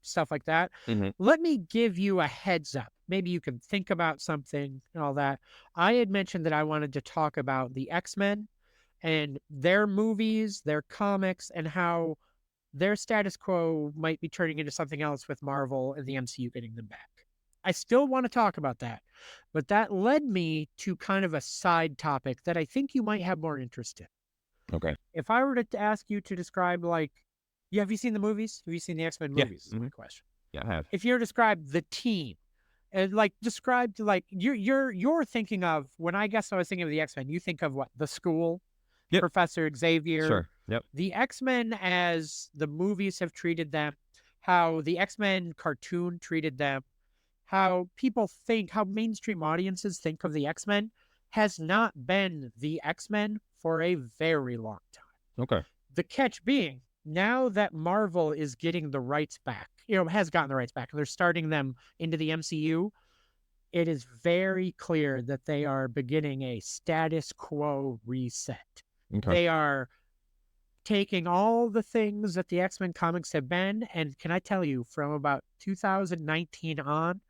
stuff like that. Mm-hmm. Let me give you a heads up. Maybe you can think about something and all that. I had mentioned that I wanted to talk about the X-Men and their movies, their comics, and how their status quo might be turning into something else with Marvel and the MCU getting them back. I still want to talk about that, but that led me to kind of a side topic that I think you might have more interest in. Okay. If I were to ask you to describe, have you seen the movies? Have you seen the X-Men Yeah. movies? Is my question. Yeah, I have. If you were to describe the team, and describe you're thinking of, when I guess I was thinking of the X-Men, you think of what? The school, Yep. Professor Xavier. Sure. Yep. The X-Men as the movies have treated them, how the X-Men cartoon treated them, how mainstream audiences think of the X-Men has not been the X-Men for a very long time. Okay. The catch being, now that Marvel is getting the rights back, has gotten the rights back, and they're starting them into the MCU, it is very clear that they are beginning a status quo reset. Okay. They are taking all the things that the X-Men comics have been, and can I tell you, from about 2019 on,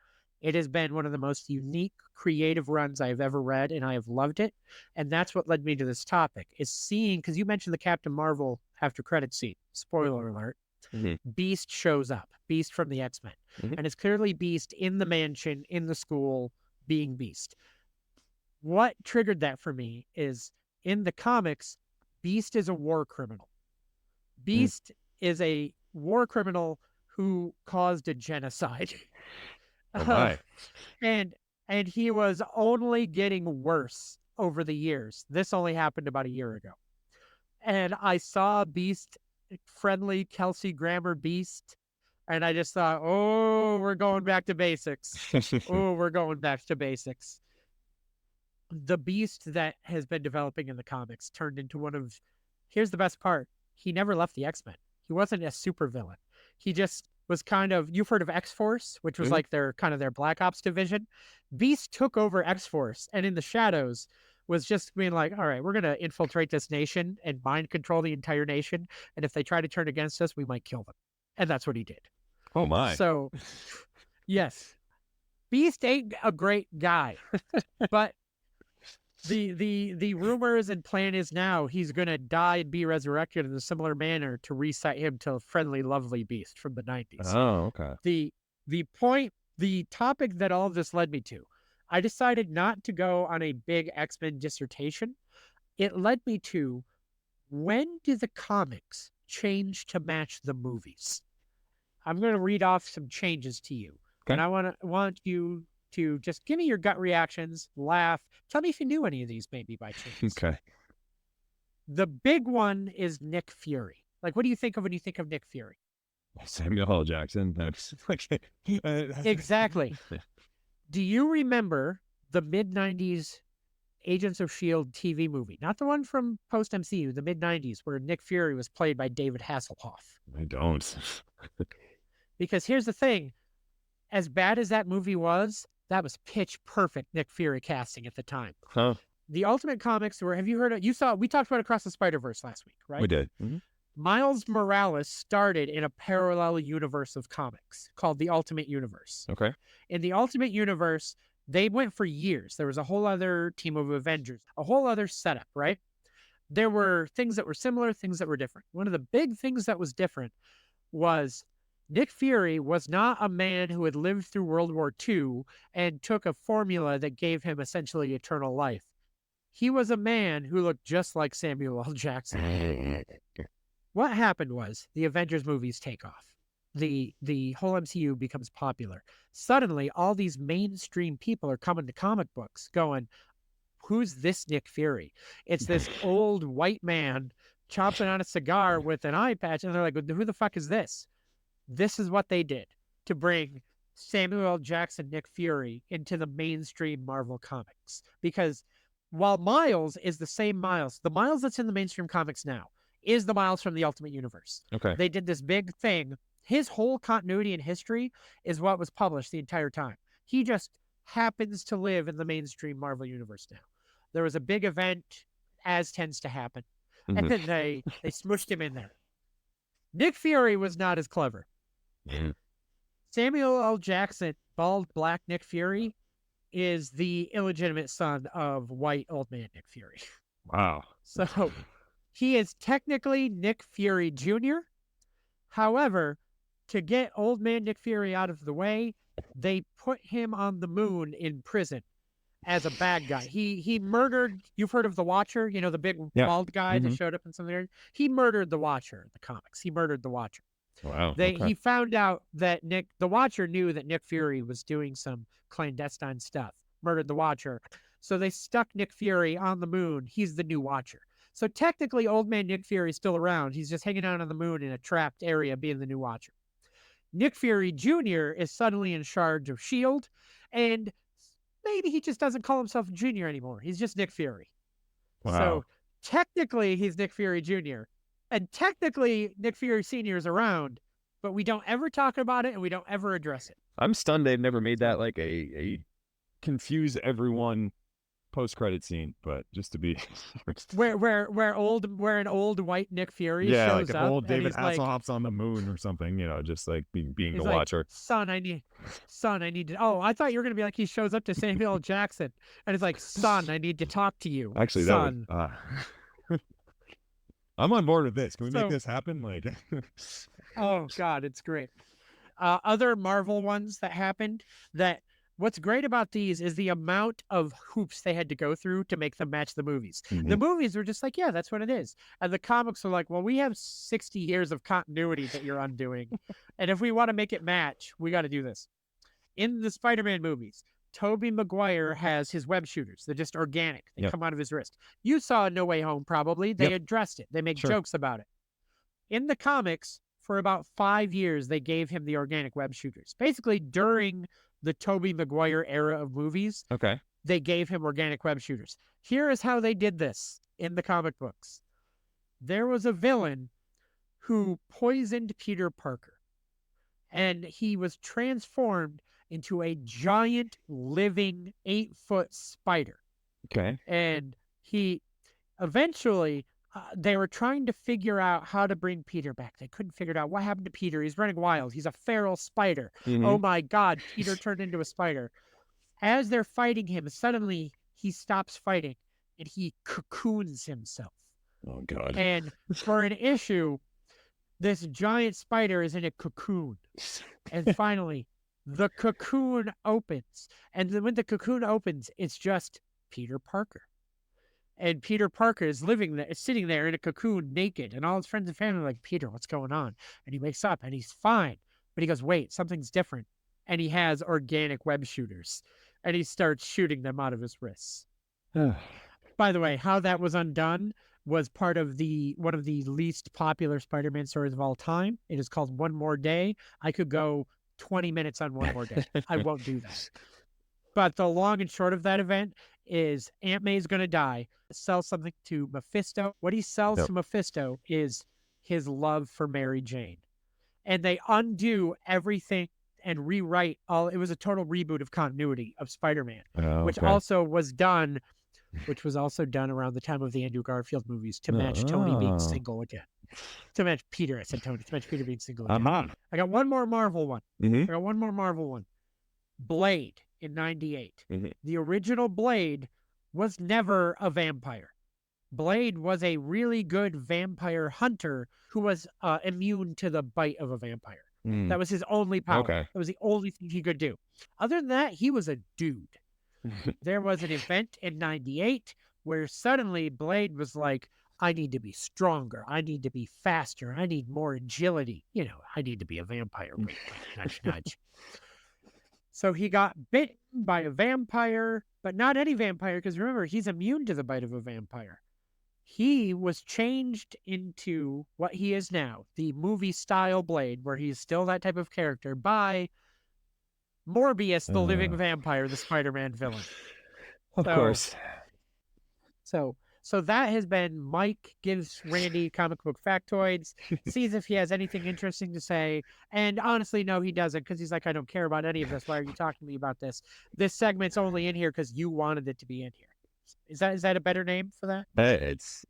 it has been one of the most unique, creative runs I've ever read, and I have loved it. And that's what led me to this topic, is seeing, because you mentioned the Captain Marvel after credit scene, spoiler alert, Beast shows up, Beast from the X-Men. And it's clearly Beast in the mansion, in the school, being Beast. What triggered that for me is, in the comics, Beast is a war criminal. Beast is a war criminal who caused a genocide. Oh my. And he was only getting worse over the years. This only happened about a year ago. And I saw Beast, friendly Kelsey Grammer Beast, and I just thought, oh, we're going back to basics. We're going back to basics. The Beast that has been developing in the comics turned into one of, here's the best part, he never left the X-Men. He wasn't a supervillain. He just was kind of, you've heard of X-Force, which was like their Black Ops division. Beast took over X-Force, and in the shadows was just being like, all right, we're going to infiltrate this nation and mind control the entire nation. And if they try to turn against us, we might kill them. And that's what he did. Oh my. So, yes, Beast ain't a great guy, but the rumors and plan is now he's going to die and be resurrected in a similar manner to reset him to friendly, lovely Beast from the 90s. Oh, okay. The topic that all of this led me to, I decided not to go on a big X-Men dissertation. It led me to, when do the comics change to match the movies? I'm going to read off some changes to you. Okay. And I want you to just give me your gut reactions, laugh. Tell me if you knew any of these maybe by chance. Okay. The big one is Nick Fury. Like, what do you think of when you think of Nick Fury? Samuel L. Jackson. That's Exactly. Do you remember the mid-90s Agents of S.H.I.E.L.D. TV movie? Not the one from post-MCU, the mid-90s, where Nick Fury was played by David Hasselhoff. I don't. Because here's the thing. As bad as that movie was, that was pitch perfect Nick Fury casting at the time. Huh? The Ultimate Comics, have you heard of, we talked about Across the Spider-Verse last week, right? We did. Miles Morales started in a parallel universe of comics called the Ultimate Universe. Okay. In the Ultimate Universe, they went for years. There was a whole other team of Avengers, a whole other setup, right? There were things that were similar, things that were different. One of the big things that was different was Nick Fury was not a man who had lived through World War II and took a formula that gave him essentially eternal life. He was a man who looked just like Samuel L. Jackson. What happened was the Avengers movies take off. The whole MCU becomes popular. Suddenly, all these mainstream people are coming to comic books going, who's this Nick Fury? It's this old white man chomping on a cigar with an eye patch. And they're like, who the fuck is this? This is what they did to bring Samuel L. Jackson, Nick Fury into the mainstream Marvel comics. Because while Miles is the same Miles, the Miles that's in the mainstream comics now is the Miles from the Ultimate Universe. Okay. They did this big thing. His whole continuity and history is what was published the entire time. He just happens to live in the mainstream Marvel universe now. There was a big event, as tends to happen, and then they smushed him in there. Nick Fury was not as clever. Samuel L. Jackson, bald black Nick Fury, is the illegitimate son of white old man Nick Fury. Wow. So he is technically Nick Fury Jr. However, to get old man Nick Fury out of the way, they put him on the moon in prison as a bad guy. He murdered, you've heard of the Watcher, you know, the big bald guy that showed up in some of the, he murdered the Watcher in the comics. He murdered the Watcher. Wow. He found out that the Watcher knew that Nick Fury was doing some clandestine stuff, murdered the Watcher. So they stuck Nick Fury on the moon. He's the new Watcher. So technically, old man Nick Fury is still around. He's just hanging out on the moon in a trapped area, being the new Watcher. Nick Fury Jr. is suddenly in charge of S.H.I.E.L.D., and maybe he just doesn't call himself Junior anymore. He's just Nick Fury. Wow. So technically, he's Nick Fury Jr., and technically, Nick Fury Sr. is around, but we don't ever talk about it, and we don't ever address it. I'm stunned they've never made that like a confuse everyone post-credit scene, but just to be where an old white Nick Fury shows like up, old David Hasselhoff's like, on the moon or something, you know, just like being the like, Watcher. Son, I need to. Oh, I thought you were gonna be like, he shows up to Samuel L. Jackson and it's like, son, I need to talk to you. Actually, son. That would, I'm on board with this. Can we make this happen? Like, oh God, it's great. Other Marvel ones that happened that. What's great about these is the amount of hoops they had to go through to make them match the movies. The movies were just like, yeah, that's what it is. And the comics are like, well, we have 60 years of continuity that you're undoing. And if we want to make it match, we got to do this. In the Spider-Man movies, Tobey Maguire has his web shooters. They're just organic. They come out of his wrist. You saw No Way Home, probably. They addressed it. They make jokes about it. In the comics, for about 5 years, they gave him the organic web shooters. Basically, during the Tobey Maguire era of movies, they gave him organic web shooters. Here is how they did this in the comic books. There was a villain who poisoned Peter Parker, and he was transformed into a giant living 8-foot spider. And he eventually, they were trying to figure out how to bring Peter back. They couldn't figure it out. What happened to Peter? He's running wild. He's a feral spider. Oh my God, Peter turned into a spider. As they're fighting him, suddenly he stops fighting and he cocoons himself. Oh God. And for an issue, this giant spider is in a cocoon. And finally, the cocoon opens. And then when the cocoon opens, it's just Peter Parker. And Peter Parker is sitting there in a cocoon naked, and all his friends and family are like, Peter, what's going on? And he wakes up and he's fine. But he goes, wait, something's different. And he has organic web shooters, and he starts shooting them out of his wrists. By the way, how that was undone was part of one of the least popular Spider-Man stories of all time. It is called One More Day. I could go 20 minutes on One More Day. I won't do that. But the long and short of that event is Aunt May's going to die, sells something to Mephisto. What he sells to Mephisto is his love for Mary Jane. And they undo everything and rewrite all. It was a total reboot of continuity of Spider-Man, which was also done around the time of the Andrew Garfield movies to match Tony being single again. To match Peter, I said Tony, to match Peter being single again. I got one more Marvel one. Blade. In 98. The original Blade was never a vampire. Blade was a really good vampire hunter who was immune to the bite of a vampire. That was his only power. That was the only thing he could do. Other than that, he was a dude. There was an event in 98 where suddenly Blade was like, I need to be stronger. I need to be faster. I need more agility. You know, I need to be a vampire. Nudge, nudge. So he got bitten by a vampire, but not any vampire, because remember, he's immune to the bite of a vampire. He was changed into what he is now, the movie-style Blade, where he's still that type of character, by Morbius, the living vampire, the Spider-Man villain. Of course. So So that has been Mike gives Randy comic book factoids, sees if he has anything interesting to say. And honestly, no, he doesn't, because he's like, I don't care about any of this. Why are you talking to me about this? This segment's only in here because you wanted it to be in here. Is that a better name for that? It's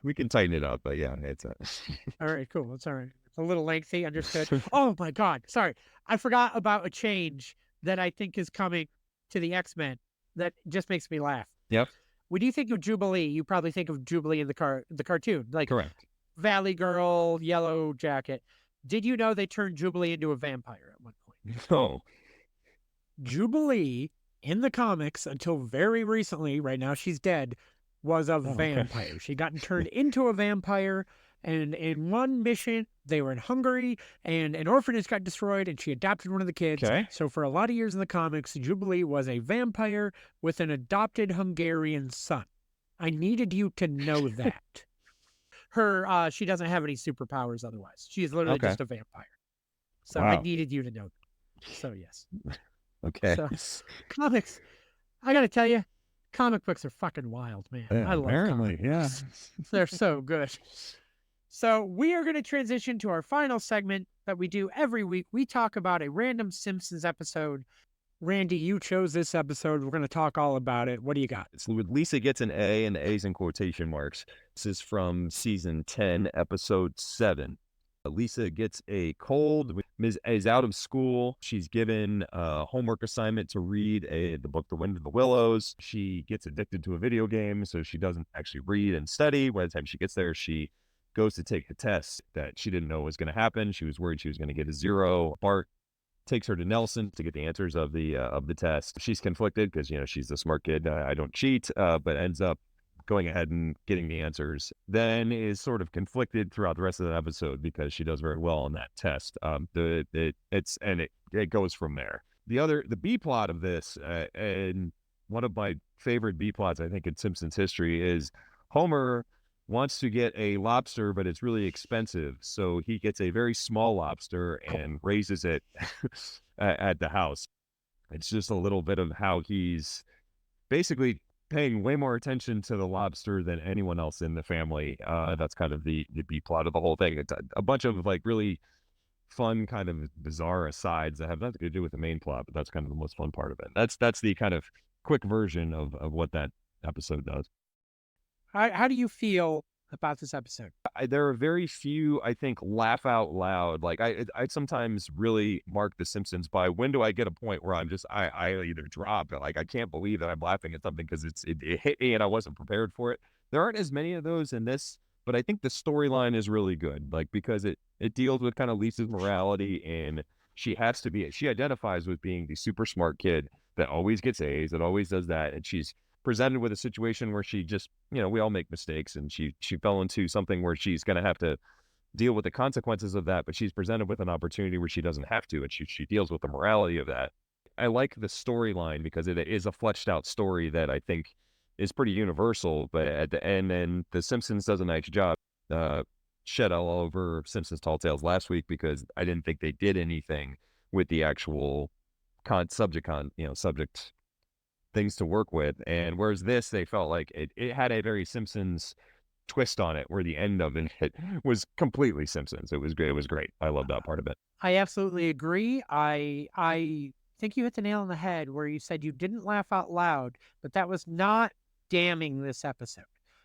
we can tighten it up, but yeah, it's All right, cool. That's all right. It's a little lengthy, understood. Oh my God. Sorry. I forgot about a change that I think is coming to the X-Men that just makes me laugh. Yep, When you think of Jubilee, you probably think of Jubilee in the cartoon, like correct. Valley Girl, Yellow Jacket. Did you know they turned Jubilee into a vampire at one point? Oh, Jubilee in the comics until very recently, right now she's dead, was a okay. vampire. She got turned into a vampire, and in one mission, they were in Hungary, and an orphanage got destroyed, and she adopted one of the kids. Okay. So for a lot of years in the comics, Jubilee was a vampire with an adopted Hungarian son. I needed you to know that. She doesn't have any superpowers otherwise. She is literally Okay. just a vampire. So I Wow. needed you to know that. So yes. Okay. So comics, I gotta tell you, comic books are fucking wild, man. Yeah, I love apparently, comic yeah. books. They're so good. So we are going to transition to our final segment that we do every week. We talk about a random Simpsons episode. Randy, you chose this episode. We're going to talk all about it. What do you got? So Lisa gets an A, and the A's in quotation marks. This is from season 10, episode 7. Lisa gets a cold, is out of school. She's given a homework assignment to read the book The Wind in the Willows. She gets addicted to a video game, so she doesn't actually read and study. By the time she gets there, she goes to take a test that she didn't know was going to happen. She was worried she was going to get a 0. Bart takes her to Nelson to get the answers of the test. She's conflicted because, she's the smart kid. I don't cheat, but ends up going ahead and getting the answers. Then is sort of conflicted throughout the rest of the episode because she does very well on that test. It goes from there. The B plot of this, and one of my favorite B plots I think in Simpsons history, is Homer wants to get a lobster, but it's really expensive. So he gets a very small lobster and raises it at the house. It's just a little bit of how he's basically paying way more attention to the lobster than anyone else in the family. That's kind of the B plot of the whole thing. It's a bunch of like really fun, kind of bizarre asides that have nothing to do with the main plot, but that's kind of the most fun part of it. That's the kind of quick version of what that episode does. How do you feel about this episode? There are very few, I think, laugh out loud. Like I sometimes really mark The Simpsons by when do I get a point where I either drop, like I can't believe that I'm laughing at something because it hit me and I wasn't prepared for it. There aren't as many of those in this, but I think the storyline is really good, like because it deals with kind of Lisa's morality, and she identifies with being the super smart kid that always gets A's, that always does that, and she's presented with a situation where she just, we all make mistakes, and she fell into something where she's going to have to deal with the consequences of that, but she's presented with an opportunity where she doesn't have to, and she deals with the morality of that. I like the storyline because it is a fleshed out story that I think is pretty universal, but at the end, and The Simpsons does a nice job. Shed all over Simpsons Tall Tales last week because I didn't think they did anything with the actual subject things to work with, and whereas this, they felt like it had a very Simpsons twist on it, where the end of it was completely Simpsons. It was great. It was great. I love that part of it. I absolutely agree. I think you hit the nail on the head where you said you didn't laugh out loud, but that was not damning this episode.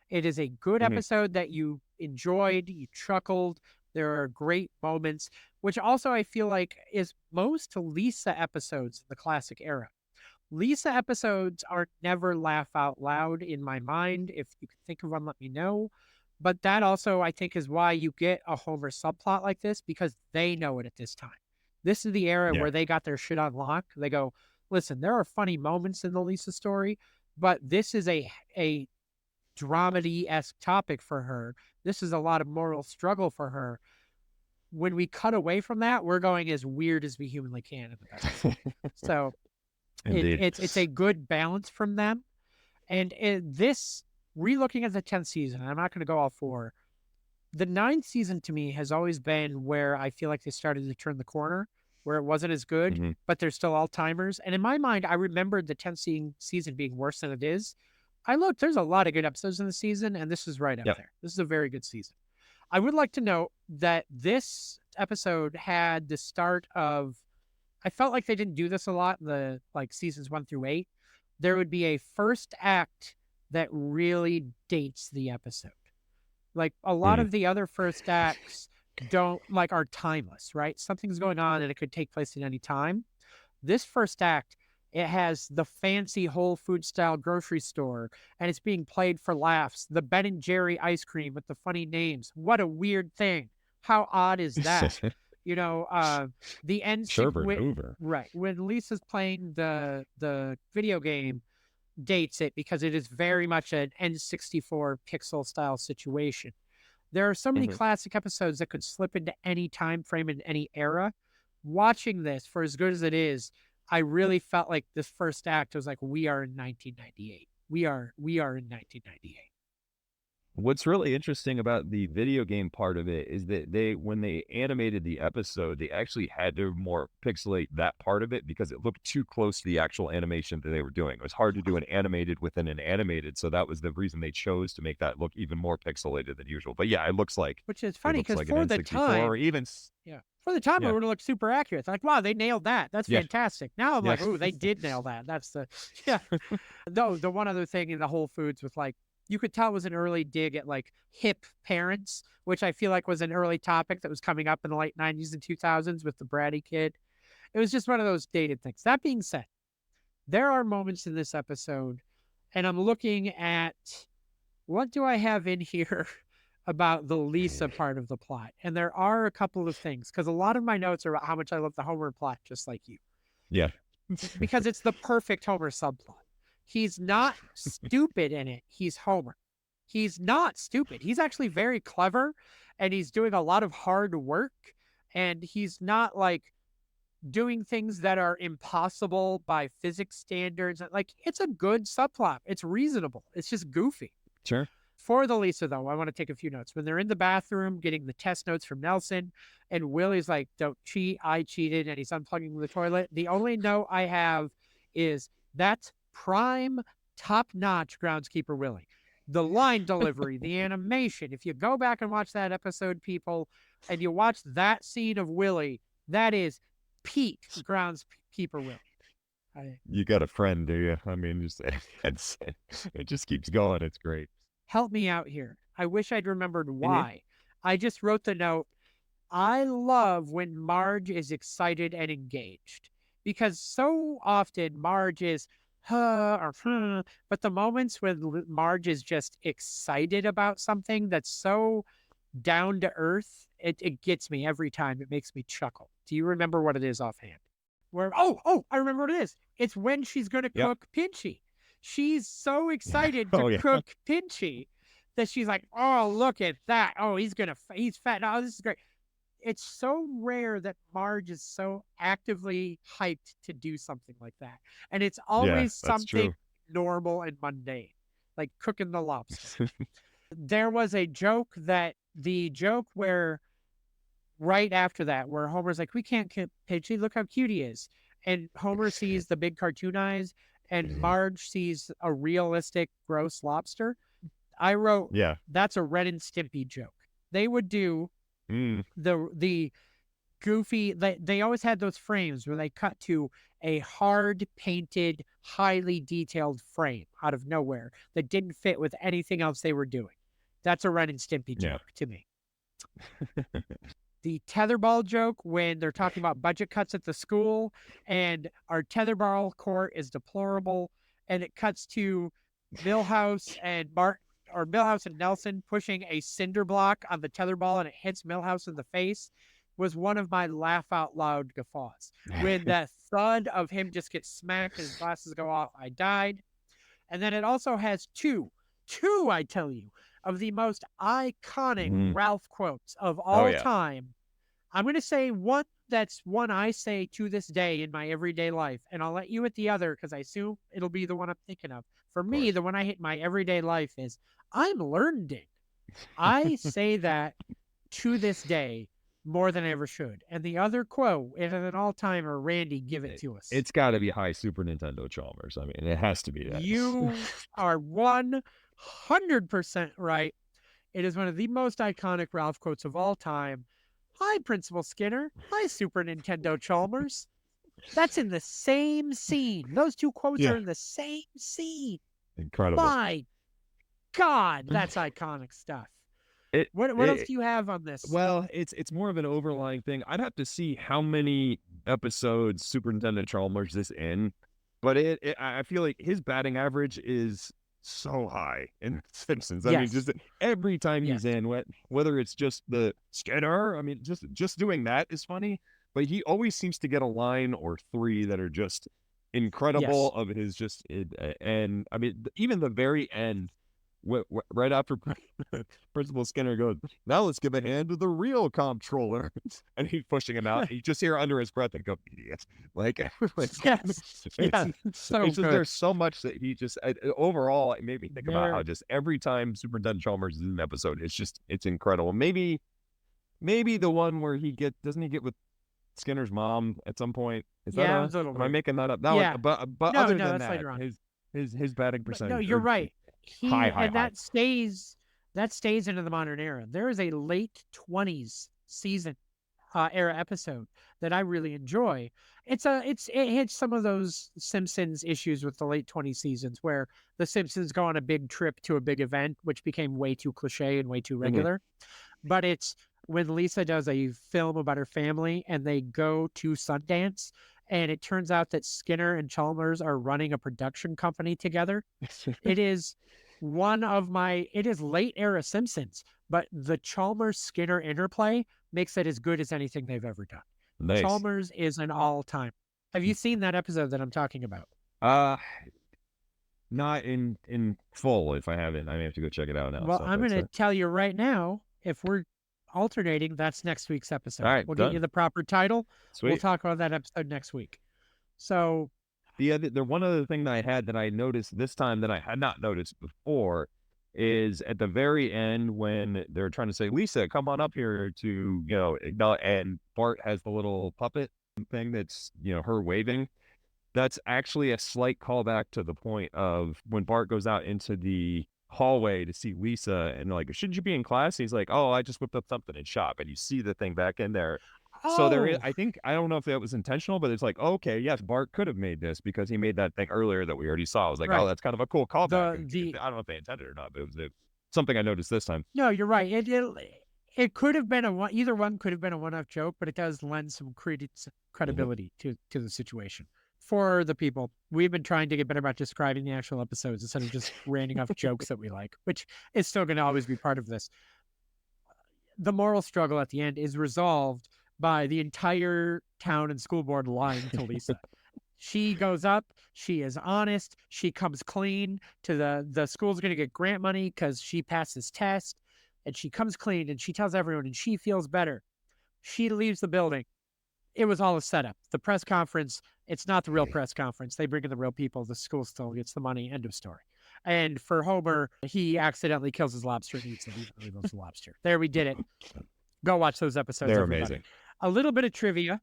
It is a good episode that you enjoyed, you chuckled. There are great moments, which also I feel like is most Lisa episodes in the classic era. Lisa episodes are never laugh out loud in my mind. If you can think of one, let me know. But that also, I think, is why you get a Homer subplot like this, because they know it at this time. This is the era where they got their shit on lock. They go, listen, there are funny moments in the Lisa story, but this is a dramedy-esque topic for her. This is a lot of moral struggle for her. When we cut away from that, we're going as weird as we humanly can. So it's a good balance from them. And this, relooking at the 10th season, I'm not going to go all 4. The 9th season to me has always been where I feel like they started to turn the corner, where it wasn't as good, but they're still all-timers. And in my mind, I remembered the 10th season being worse than it is. I looked, there's a lot of good episodes in the season, and this is right up Yep. there. This is a very good season. I would like to note that this episode had the start of, I felt like they didn't do this a lot in the like seasons 1 through 8. There would be a first act that really dates the episode. Like a lot Mm. of the other first acts don't like are timeless, right? Something's going on and it could take place at any time. This first act, it has the fancy Whole Food style grocery store, and it's being played for laughs. The Ben and Jerry ice cream with the funny names. What a weird thing. How odd is that? You know, the end Sherbert Hoover. right when Lisa's playing the video game dates it because it is very much an N64 pixel style situation. There are so many Mhm. classic episodes that could slip into any time frame in any era. Watching this, for as good as it is, I really felt like this first act was like, we are in 1998. We are in 1998. What's really interesting about the video game part of it is that when they animated the episode, they actually had to more pixelate that part of it because it looked too close to the actual animation that they were doing. It was hard to do an animated within an animated, so that was the reason they chose to make that look even more pixelated than usual. But yeah, Which is it funny looks because like an for the N64 or time, even yeah, for the time it yeah, would have looked super accurate. It's like, wow, they nailed that. That's yeah, fantastic. Now I'm yeah. like, oh, they did nail that. That's the yeah. No, the one other thing in the Whole Foods with like you could tell it was an early dig at like hip parents, which I feel like was an early topic that was coming up in the late 90s and 2000s with the bratty kid. It was just one of those dated things. That being said, there are moments in this episode, and I'm looking at what do I have in here about the Lisa part of the plot. And there are a couple of things because a lot of my notes are about how much I love the Homer plot, just like you, Yeah. because it's the perfect Homer subplot. He's not stupid in it. He's Homer. He's not stupid. He's actually very clever and he's doing a lot of hard work and he's not like doing things that are impossible by physics standards. Like it's a good subplot. It's reasonable. It's just goofy. Sure. For the Lisa, though, I want to take a few notes. When they're in the bathroom getting the test notes from Nelson, and Willie's like, don't cheat, I cheated, and he's unplugging the toilet. The only note I have is that's prime, top notch groundskeeper Willie. The line delivery, the animation. If you go back and watch that episode, people, and you watch that scene of Willie, that is peak groundskeeper Willie. You got a friend, do you? I mean, just it just keeps going. It's great. Help me out here. I wish I'd remembered Mhm. why. I just wrote the note. I love when Marge is excited and engaged because so often Marge is or but the moments when Marge is just excited about something that's so down to earth, it gets me every time. It makes me chuckle. Do you remember what it is offhand? Where I remember what it is. It's when she's going to Yep. cook Pinchy. She's so excited to Oh yeah. cook Pinchy that she's like, "Oh, look at that! Oh, he's fat. Oh, this is great." It's so rare that Marge is so actively hyped to do something like that, and it's Yeah, always that's something true. normal and mundane, like cooking the lobster. There was the joke where right after that, where Homer's like, "We can't kill Pinchy. Look how cute he is," and Homer sees the big cartoon eyes, and Marge sees a realistic, gross lobster. I wrote, Yeah. "That's a Ren and Stimpy joke." They would do Mm. the goofy. They always had those frames where they cut to a hard painted, highly detailed frame out of nowhere that didn't fit with anything else they were doing. That's a Ren and Stimpy Yeah. joke to me. The tetherball joke when they're talking about budget cuts at the school and our tetherball court is deplorable and it cuts to Millhouse and Millhouse and Nelson pushing a cinder block on the tetherball and it hits Millhouse in the face was one of my laugh out loud guffaws. When that thud of him just gets smacked and his glasses go off, I died. And then it also has two, I tell you, of the most iconic Mm. Ralph quotes of Oh all yeah. time. I'm going to say one that's one I say to this day in my everyday life, and I'll let you at the other because I assume it'll be the one I'm thinking of. For Of me, course. the one I hit in my everyday life is I'm learned it. I say that to this day more than I ever should. And the other quote, and an all-timer, Randy, give it to us. It's got to be high Super Nintendo Chalmers. I mean, it has to be that. You are 100% right. It is one of the most iconic Ralph quotes of all time. Hi, Principal Skinner. Hi, Super Nintendo Chalmers. That's in the same scene. Those two quotes are in the same scene. Incredible. My God, that's iconic stuff. What else do you have on this? Well, it's more of an overlying thing. I'd have to see how many episodes Super Nintendo Chalmers is in, but I feel like his batting average is so high in Simpsons. I mean, just every time he's in, whether it's just the Skinner, I mean, just doing that is funny, but he always seems to get a line or three that are just incredible of his and I mean, even the very end, right after Principal Skinner goes, now let's give a hand to the real comptroller, and he's pushing him out. You just hear under his breath and go, idiot. Like, there's so much that he just overall it made me think about how just every time Superintendent Chalmers is in an episode, it's incredible. Maybe the one where doesn't he get with Skinner's mom at some point? Is that am I making that up? One, but other than that, his batting percentage. No, you're right. High. That stays into the modern era. There is a late 20s season era episode that I really enjoy. It hits some of those Simpsons issues with the late 20s seasons where the Simpsons go on a big trip to a big event, which became way too cliche and way too regular. But it's when Lisa does a film about her family and they go to Sundance, and it turns out that Skinner and Chalmers are running a production company together. It is late era Simpsons, but the Chalmers Skinner interplay makes it as good as anything they've ever done. Nice. Chalmers is an all-time. Have you seen that episode that I'm talking about? Not in full. If I haven't, I may have to go check it out now. Well, I'm going to tell you right now, if we're alternating, that's next week's episode. All right, we'll get you the proper title. Sweet. We'll talk about that episode next week. So the one other thing that I had that I noticed this time that I had not noticed before is at the very end when they're trying to say, Lisa, come on up here to, and Bart has the little puppet thing that's, her waving. That's actually a slight callback to the point of when Bart goes out into the hallway to see Lisa and like, shouldn't you be in class? He's like, oh, I just whipped up something in shop, and you see the thing back in there. So there is, I don't know if that was intentional, but it's like, okay, yes, Bart could have made this because he made that thing earlier that we already saw. I was like, oh, that's kind of a cool callback. I don't know if they intended it or not, but it was something I noticed this time. No, you're right. It could have been either one could have been a one-off joke, but it does lend some credibility to the situation. For the people, we've been trying to get better about describing the actual episodes instead of just ranting off jokes that we like, which is still going to always be part of this. The moral struggle at the end is resolved by the entire town and school board lying to Lisa. She goes up, she is honest, she comes clean to the school's going to get grant money because she passed this test, and she comes clean and she tells everyone and she feels better. She leaves the building. It was all a setup. The press conference, it's not the real press conference. They bring in the real people. The school still gets the money. End of story. And for Homer, he accidentally kills his lobster and eats it. He really loves the lobster. There, we did it. Go watch those episodes. They're everybody. Amazing. A little bit of trivia.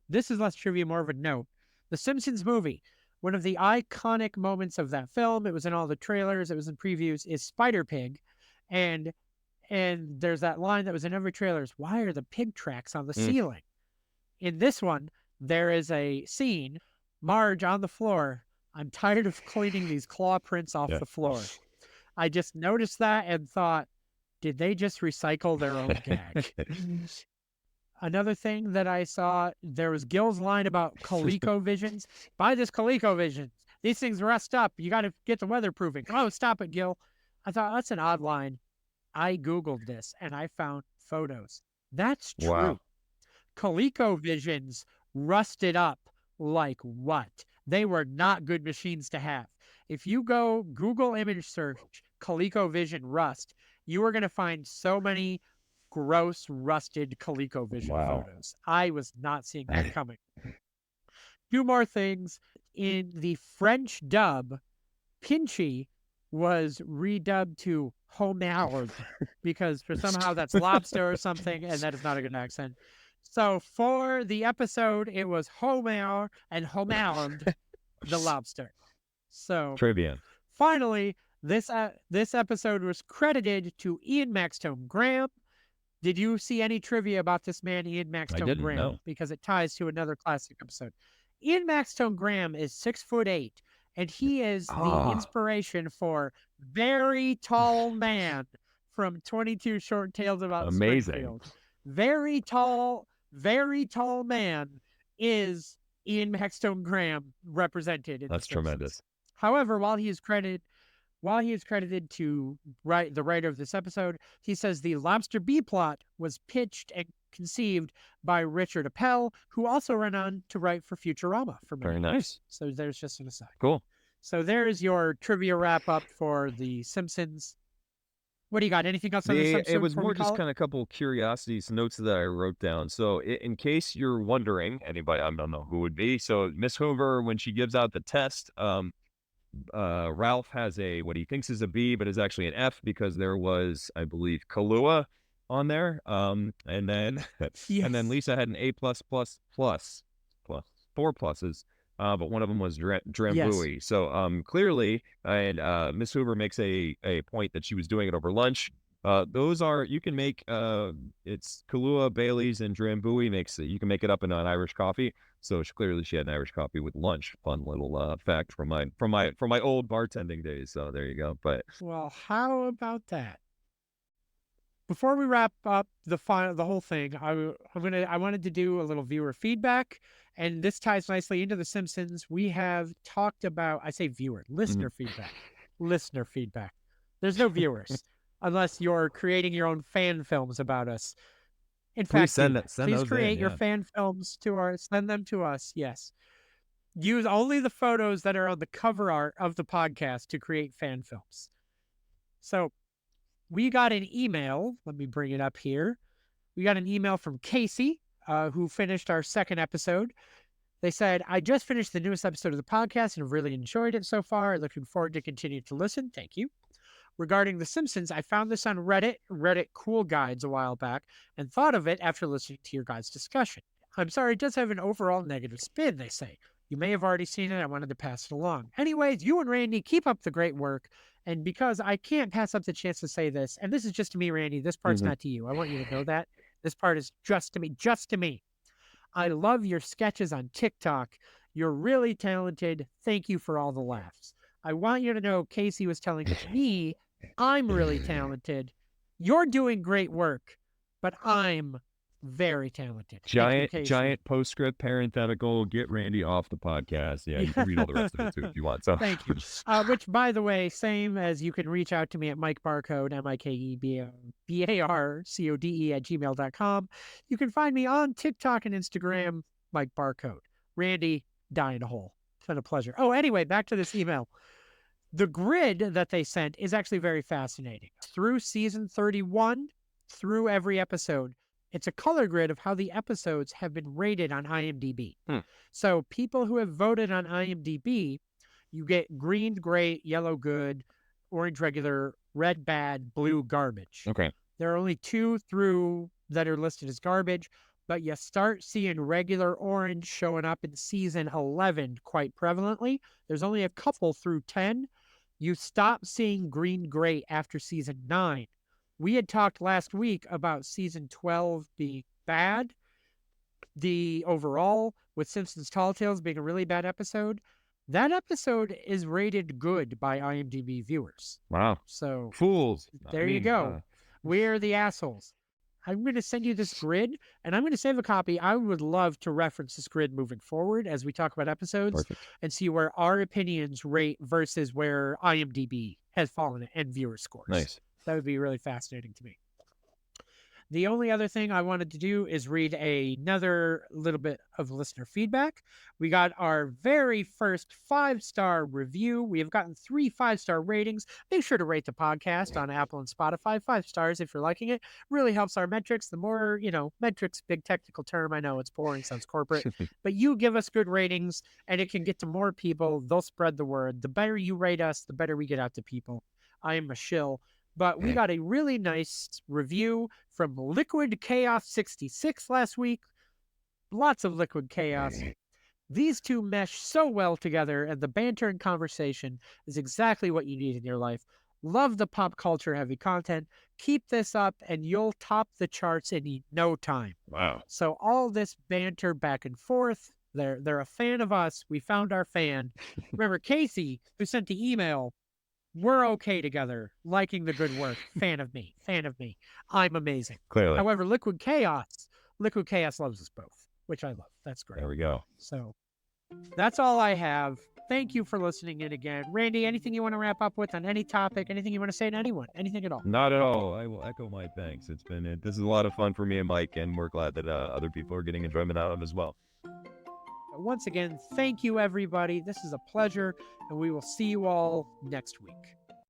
This is less trivia, more of a note. The Simpsons movie, one of the iconic moments of that film, it was in all the trailers, it was in previews, is Spider Pig. And there's that line that was in every trailer, is, why are the pig tracks on the ceiling? In this one, there is a scene, Marge on the floor, I'm tired of cleaning these claw prints off the floor. I just noticed that and thought, did they just recycle their own gag? Another thing that I saw, there was Gil's line about ColecoVisions. Buy this ColecoVision. These things rust up. You got to get the weatherproofing. Oh, stop it, Gil. I thought, that's an odd line. I Googled this, and I found photos. That's true. Wow. ColecoVisions rusted up like what? They were not good machines to have. If you go Google image search ColecoVision rust, you are going to find so many gross, rusted ColecoVision photos. I was not seeing that coming. Two more things. In the French dub, Pinchy was redubbed to homard because for somehow that's lobster or something, and that is not a good accent. So for the episode, it was Homer and Homard the lobster. So Trivia. finally, this episode was credited to Ian Maxtone Graham. Did you see any trivia about this man, Ian I Maxtone didn't Graham? know. Because it ties to another classic episode. Ian Maxtone Graham is 6'8", and he is the inspiration for Very Tall Man from 22 Short Tales About Amazing. Springfield. Very tall man is Ian Maxtone Graham represented in That's The Simpsons. tremendous. However, while he is credited to write the writer of this episode, he says the Lobster B plot was pitched and conceived by Richard Appel, who also went on to write for Futurama for many Very years. nice. So there's just an aside. Cool. So there's your trivia wrap up for The Simpsons. What do you got? Anything else on this episode? It was more just kind of a couple curiosities, notes that I wrote down. So in case you're wondering, anybody, I don't know who would be. So Miss Hoover, when she gives out the test, Ralph has what he thinks is a B, but is actually an F because there was, I believe, Kahlua on there. And then Lisa had an A++++, 4 pluses. But one of them was Drambuie. Yes. So clearly, and Miss Hoover makes a point that she was doing it over lunch. Those are, you can make, it's Kahlua, Bailey's, and Drambuie makes it. You can make it up in an Irish coffee. So clearly she had an Irish coffee with lunch. Fun little fact from my old bartending days. So there you go. But well, how about that? Before we wrap up the whole thing, I wanted to do a little viewer feedback, and this ties nicely into The Simpsons. We have talked about, I say viewer, listener feedback. Listener feedback. There's no viewers unless you're creating your own fan films about us. In fact, please create your fan films send them to us. Yes. Use only the photos that are on the cover art of the podcast to create fan films. So we got an email. Let me bring it up here. We got an email from Casey, who finished our second episode. They said, I just finished the newest episode of the podcast and have really enjoyed it so far. Looking forward to continue to listen. Thank you. Regarding The Simpsons, I found this on Reddit Cool Guides a while back, and thought of it after listening to your guys' discussion. I'm sorry, it does have an overall negative spin, they say. You may have already seen it. I wanted to pass it along. Anyways, you and Randy, keep up the great work. And because I can't pass up the chance to say this, and this is just to me, Randy, this part's not to you. I want you to know that. This part is just to me. I love your sketches on TikTok. You're really talented. Thank you for all the laughs. I want you to know Casey was telling me I'm really talented. You're doing great work, but I'm very talented. Giant postscript parenthetical. Get Randy off the podcast. Yeah, you can read all the rest of it too if you want. So thank you. Which, by the way, same as you can reach out to me at Mike Barcode, MikeBarcode@gmail.com. You can find me on TikTok and Instagram, Mike Barcode. Randy, die in a hole. It's been a pleasure. Oh, anyway, back to this email. The grid that they sent is actually very fascinating. Through season 31, through every episode, it's a color grid of how the episodes have been rated on IMDb. So people who have voted on IMDb, you get green, great, yellow, good, orange, regular, red, bad, blue, garbage. Okay. There are only 2 through that are listed as garbage, but you start seeing regular orange showing up in season 11 quite prevalently. There's only a couple through 10. You stop seeing green, gray after season 9. We had talked last week about season 12 being bad. The overall, with Simpsons Tall Tales being a really bad episode, that episode is rated good by IMDb viewers. Wow. So fools. There you go. We're the assholes. I'm going to send you this grid, and I'm going to save a copy. I would love to reference this grid moving forward as we talk about episodes. Perfect. And see where our opinions rate versus where IMDb has fallen and viewer scores. Nice. That would be really fascinating to me. The only other thing I wanted to do is read another little bit of listener feedback. We got our very first 5-star review. We have gotten 3 5-star ratings. Make sure to rate the podcast on Apple and Spotify. 5 stars if you're liking it. Really helps our metrics. The more, metrics, big technical term. I know it's boring, sounds corporate, but you give us good ratings and it can get to more people. They'll spread the word. The better you rate us, the better we get out to people. I am a shill. But we got a really nice review from Liquid Chaos 66 last week. Lots of Liquid Chaos. These two mesh so well together, and the banter and conversation is exactly what you need in your life. Love the pop culture heavy content. Keep this up, and you'll top the charts in no time. Wow. So all this banter back and forth. They're a fan of us. We found our fan. Remember Casey, who sent the email. We're okay together, liking the good work. Fan of me. I'm amazing. Clearly. However, Liquid Chaos loves us both, which I love. That's great. There we go. So that's all I have. Thank you for listening in again. Randy, anything you want to wrap up with on any topic? Anything you want to say to anyone? Anything at all? Not at all. I will echo my thanks. This is a lot of fun for me and Mike, and we're glad that other people are getting enjoyment out of it as well. Once again, thank you, everybody. This is a pleasure, and we will see you all next week.